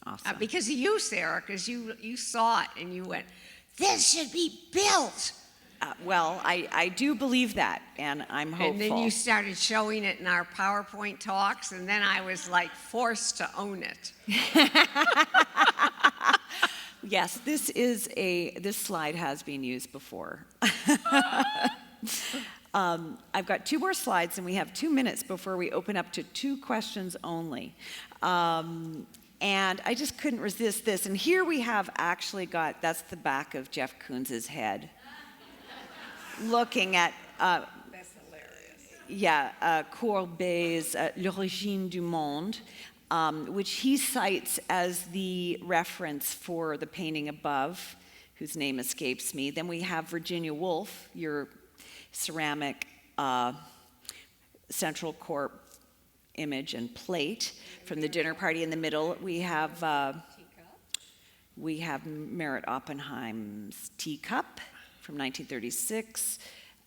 Awesome. Because of you, Sarah, because you saw it and you went, this should be built. Well, I do believe that, and I'm hopeful. And then you started showing it in our PowerPoint talks, and then I was like forced to own it. Yes, this slide has been used before. I've got 2 more slides, and we have 2 minutes before we open up to 2 questions only. And I just couldn't resist this. And here we have actually that's the back of Jeff Koons' head. Looking at, That's hilarious. Courbet's L'origine du monde, which he cites as the reference for the painting above, whose name escapes me. Then we have Virginia Woolf, your ceramic Central Court image and plate from the dinner party in the middle. We have Merritt Oppenheim's teacup from 1936,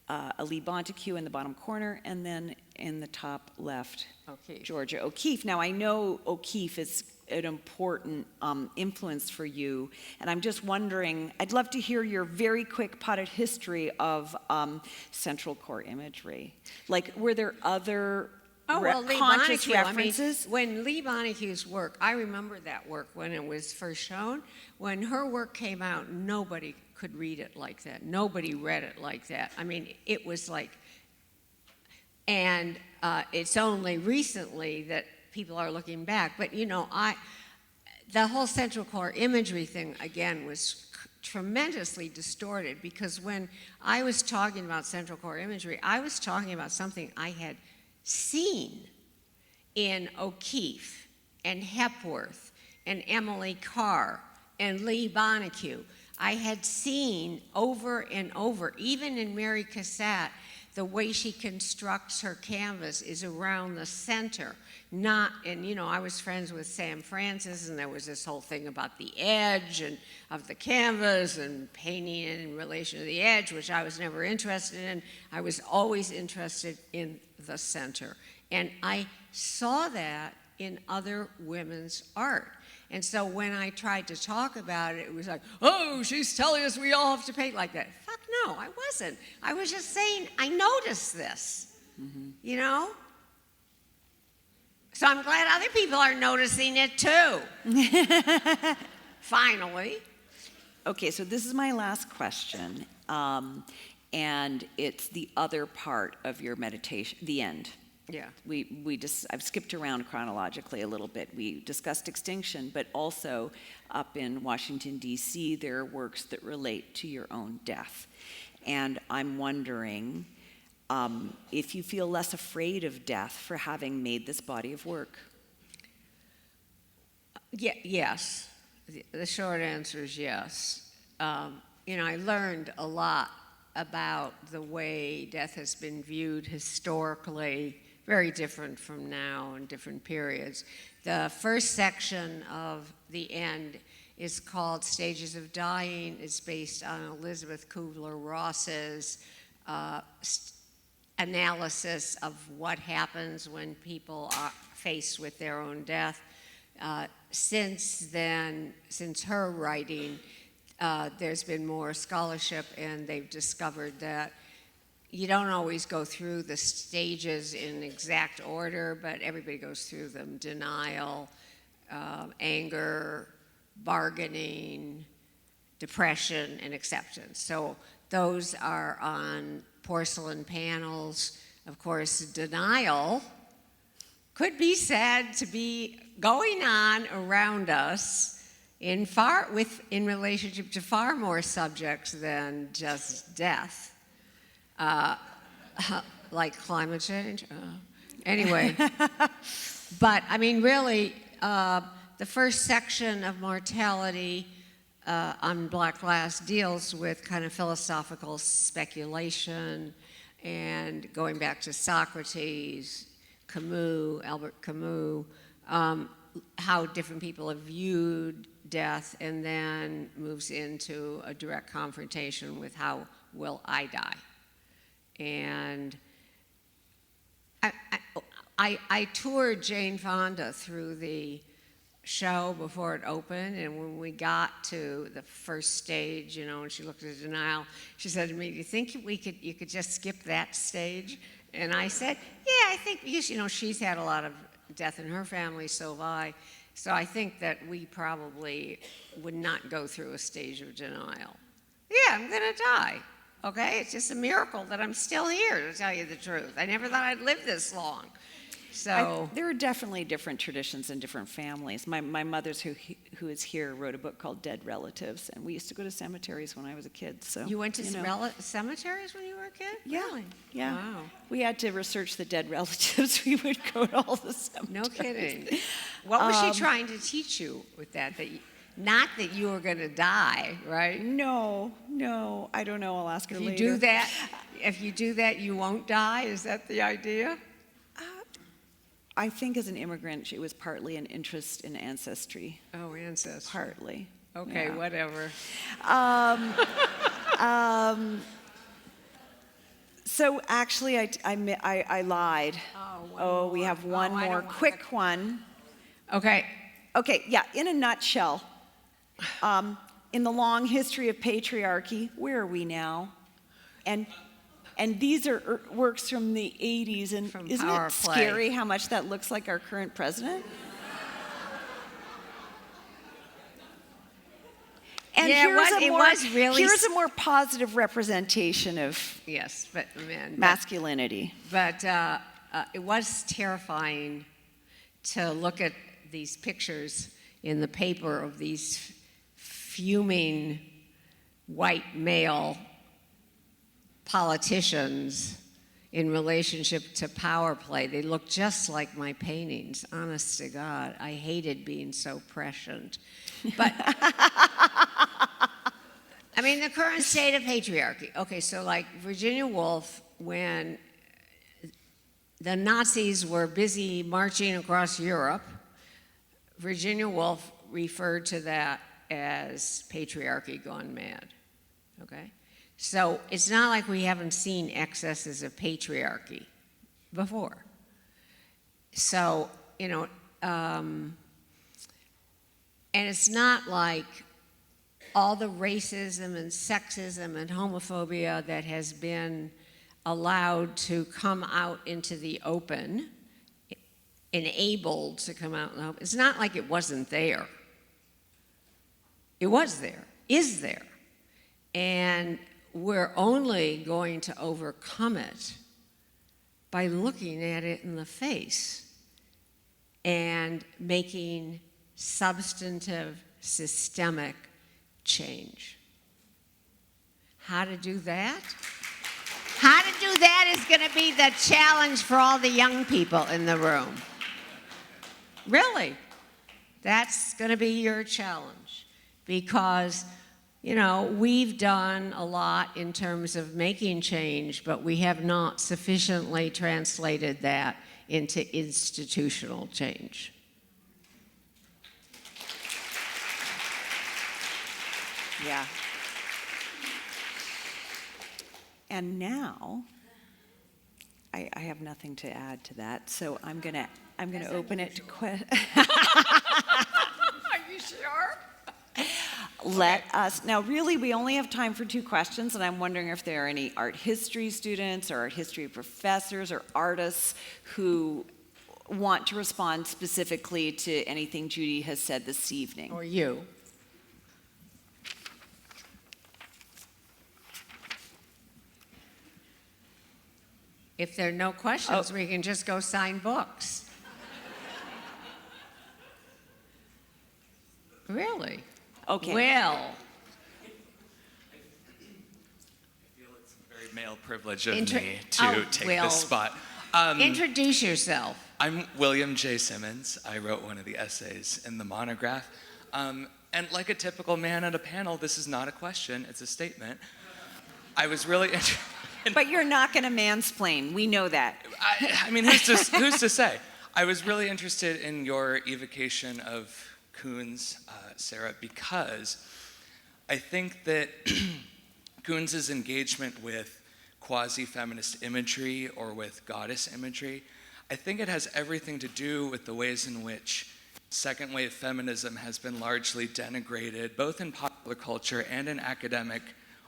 a Lee Montague in the bottom corner, and then in the top left, O'Keeffe. Georgia O'Keeffe. Now, I know O'Keeffe is an important influence for you, and I'm just wondering, I'd love to hear your very quick potted history of Central Core imagery. Like, were there other conscious references? When Lee Monacue's work, I remember that work when it was first shown. When her work came out, nobody could read it like that. Nobody read it like that. I mean, it was like, and it's only recently that people are looking back. But the whole Central Core imagery thing, again, was tremendously distorted, because when I was talking about Central Core imagery, I was talking about something I had seen in O'Keeffe and Hepworth and Emily Carr and Lee Montague. I had seen over and over, even in Mary Cassatt, the way she constructs her canvas is around the center. I was friends with Sam Francis, and there was this whole thing about the edge and of the canvas and painting in relation to the edge, which I was never interested in. I was always interested in the center. And I saw that in other women's art. And so when I tried to talk about it, it was like, oh, she's telling us we all have to paint like that. Fuck no, I wasn't. I was just saying, I noticed this, So I'm glad other people are noticing it too. Finally. Okay, so this is my last question, and it's the other part of your meditation, the end. Yeah. I've skipped around chronologically a little bit. We discussed extinction, but also up in Washington, D.C., there are works that relate to your own death. And I'm wondering if you feel less afraid of death for having made this body of work. Yes. The short answer is yes. I learned a lot about the way death has been viewed historically, very different from now in different periods. The first section of the end is called Stages of Dying. It's based on Elizabeth Kubler-Ross's analysis of what happens when people are faced with their own death. Since then, since her writing, there's been more scholarship, and they've discovered that you don't always go through the stages in exact order, but everybody goes through them. Denial, anger, bargaining, depression, and acceptance. So those are on porcelain panels. Of course, denial could be said to be going on around us in relationship to far more subjects than just death, like climate change. Anyway, but I mean, really, the first section of mortality on Black Glass deals with kind of philosophical speculation and going back to Socrates, Camus, Albert Camus, how different people have viewed death, and then moves into a direct confrontation with how will I die. And I toured Jane Fonda through the show before it opened, and when we got to the first stage, you know, and she looked at denial, she said to me, "Do you think you could just skip that stage?" And I said, "Yeah, I think, you know, she's had a lot of death in her family, so have I. So I think that we probably would not go through a stage of denial. Yeah, I'm gonna die. Okay, it's just a miracle that I'm still here, to tell you the truth. I never thought I'd live this long." So there are definitely different traditions in different families. My mother's, who is here, wrote a book called Dead Relatives, and we used to go to cemeteries when I was a kid. So you went to cemeteries when you were a kid? Yeah, Really? yeah. Wow. We had to research the dead relatives. We would go to all the cemeteries. No kidding. What was she trying to teach you with that? Not that you were going to die, right? No, I don't know. I'll ask her later. If you do that, you won't die? Is that the idea? I think as an immigrant, it was partly an interest in ancestry. Oh, ancestry. Partly. Okay, yeah. Whatever. So actually, I lied. Oh, we have one more quick one. Okay. Okay, yeah, in a nutshell, in the long history of patriarchy, where are we now? And these are works from the 80s, and From isn't Power it Play. scary how much that looks like our current president? And Yeah, here's a more positive representation of Yes, but man. masculinity. But it was terrifying to look at these pictures in the paper of these fuming white male politicians in relationship to Power Play. They look just like my paintings, honest to God. I hated being so prescient. But, I mean, the current state of patriarchy. Okay, so like Virginia Woolf, when the Nazis were busy marching across Europe, Virginia Woolf referred to that as patriarchy gone mad, okay? So it's not like we haven't seen excesses of patriarchy before. So, you know, and it's not like all the racism and sexism and homophobia that has been allowed to come out into the open, enabled to come out in the open. It's not like it wasn't there. It was there, is there. And we're only going to overcome it by looking at it in the face and making substantive, systemic change. How to do that? How to do that is going to be the challenge for all the young people in the room. Really. That's going to be your challenge. Because, you know, we've done a lot in terms of making change, but we have not sufficiently translated that into institutional change. Yeah. And now, I have nothing to add to that, so I'm gonna open it to questions. Are you sure? Let us, now really we only have time for 2 questions, and I'm wondering if there are any art history students or art history professors or artists who want to respond specifically to anything Judy has said this evening? Or you. If there are no questions, we can just go sign books. Really? Okay. Well, I feel it's very male privilege of Inter- me to oh, take Will. this spot. Introduce yourself. I'm William J. Simmons. I wrote one of the essays in the monograph. And like a typical man at a panel, this is not a question, it's a statement. I was really interested. But you're not going to mansplain. We know that. I mean, who's to say? I was really interested in your evocation of Kuhn's, Sarah, because I think that Kuhn's engagement with quasi-feminist imagery or with goddess imagery, I think it has everything to do with the ways in which second wave feminism has been largely denigrated, both in popular culture and in academic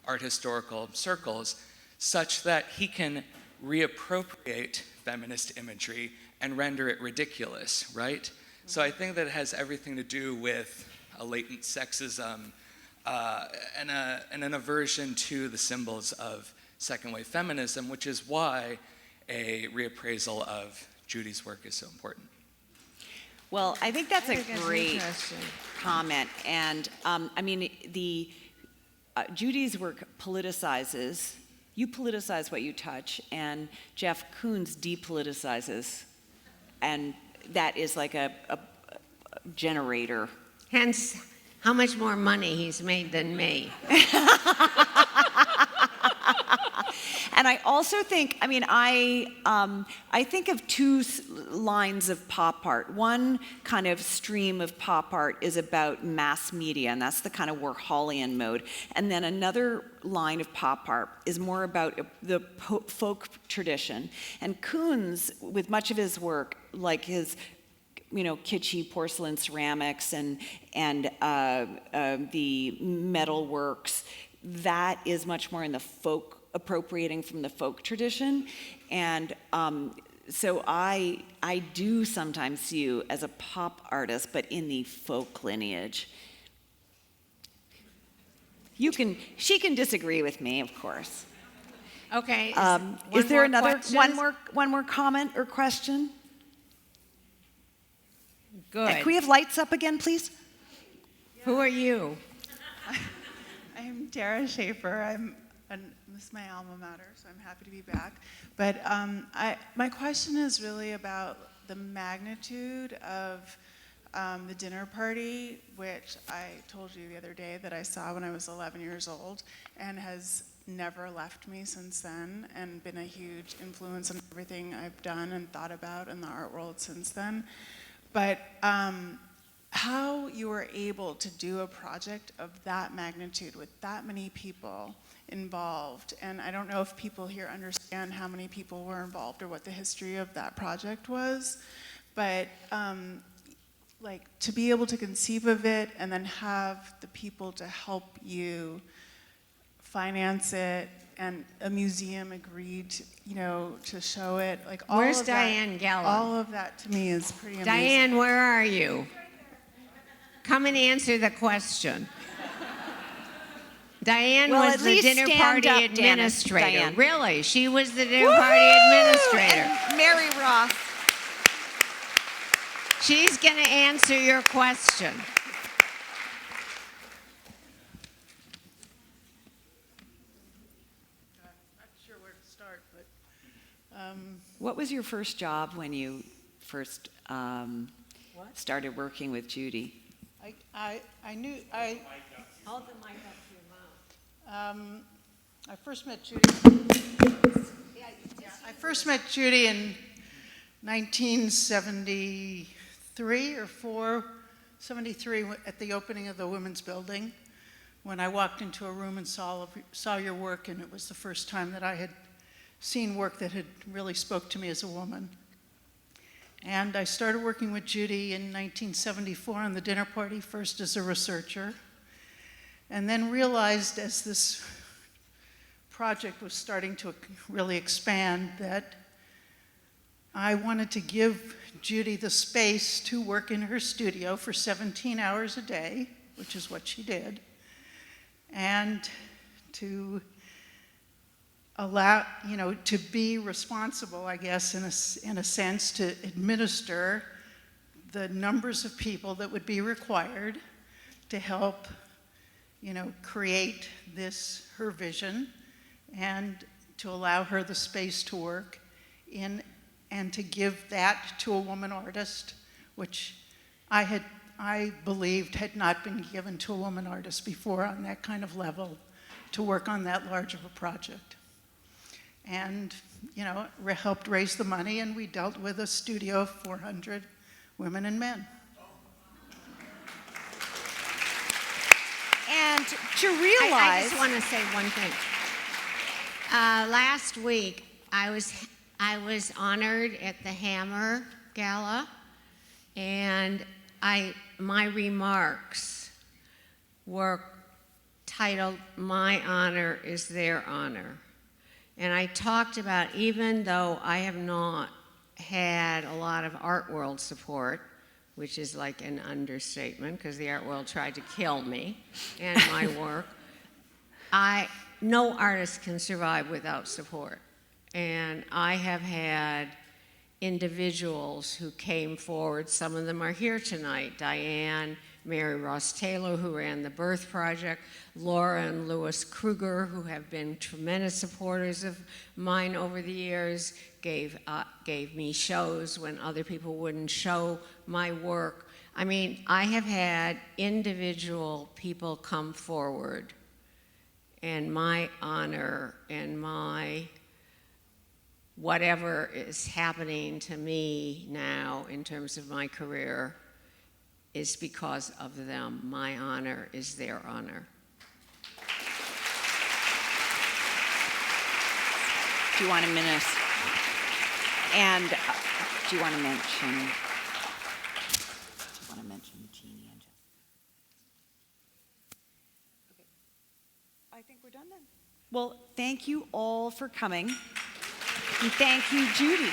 art historical circles, such that he can reappropriate feminist imagery and render it ridiculous, right? So I think that it has everything to do with a latent sexism and an aversion to the symbols of second wave feminism, which is why a reappraisal of Judy's work is so important. Well, I think that's a great interesting. comment. And I mean, Judy's work politicizes. You politicize what you touch, and Jeff Koons depoliticizes, and that is like a generator. Hence, how much more money he's made than me. And I also think, I mean, I think of two lines of pop art. One kind of stream of pop art is about mass media, and that's the kind of Warholian mode. And then another line of pop art is more about the folk tradition. And Koons, with much of his work, like his kitschy porcelain ceramics and the metal works, that is much more in the folk, appropriating from the folk tradition. And so I do sometimes see you as a pop artist, but in the folk lineage. She can disagree with me, of course. Okay. Is there another question? one more comment or question? Good. Can we have lights up again, please? Who are you? I'm Tara Schaefer. This is my alma mater, so I'm happy to be back. But my question is really about the magnitude of the dinner party, which I told you the other day that I saw when I was 11 years old, and has never left me since then, and been a huge influence on everything I've done and thought about in the art world since then. But how you were able to do a project of that magnitude with that many people involved, and I don't know if people here understand how many people were involved or what the history of that project was, but like to be able to conceive of it and then have the people to help you finance it, and a museum agreed to show it, like all Where's of that, Diane Gallo? all of that to me is pretty amazing. Diane, where are you? Come and answer the question. Diane Well, was at the least dinner stand party up, administrator. Diane. Really, she was the dinner party administrator. And Mary Ross. She's going to answer your question. Not sure where to start, but What was your first job when you first started working with Judy? I knew I Hold the mic up to your mouth. I first met Judy. I first met Judy in 1973 or 73 at the opening of the Women's Building, when I walked into a room and saw your work, and it was the first time that I had seen work that had really spoke to me as a woman. And I started working with Judy in 1974 on the dinner party, first as a researcher, and then realized as this project was starting to really expand that I wanted to give Judy the space to work in her studio for 17 hours a day, which is what she did, and to allow, to be responsible, I guess, in a sense, to administer the numbers of people that would be required to help, create her vision, and to allow her the space to work in, and to give that to a woman artist, which I believed had not been given to a woman artist before on that kind of level, to work on that large of a project. And, helped raise the money, and we dealt with a studio of 400 women and men. And to realize... I just want to say one thing. Last week, I was honored at the Hammer Gala, and my remarks were titled, "My Honor is Their Honor." And I talked about, even though I have not had a lot of art world support, which is like an understatement because the art world tried to kill me and my work, no artist can survive without support. And I have had individuals who came forward. Some of them are here tonight. Diane, Mary Ross Taylor, who ran the Birth Project, Laura and Louis Kruger, who have been tremendous supporters of mine over the years, gave me shows when other people wouldn't show my work. I mean, I have had individual people come forward, and my honor and my whatever is happening to me now in terms of my career is because of them. My honor is their honor. Do you want a minute? And do you want to mention Jeannie and Jess? Okay. I think we're done then. Well, thank you all for coming. And thank you, Judy.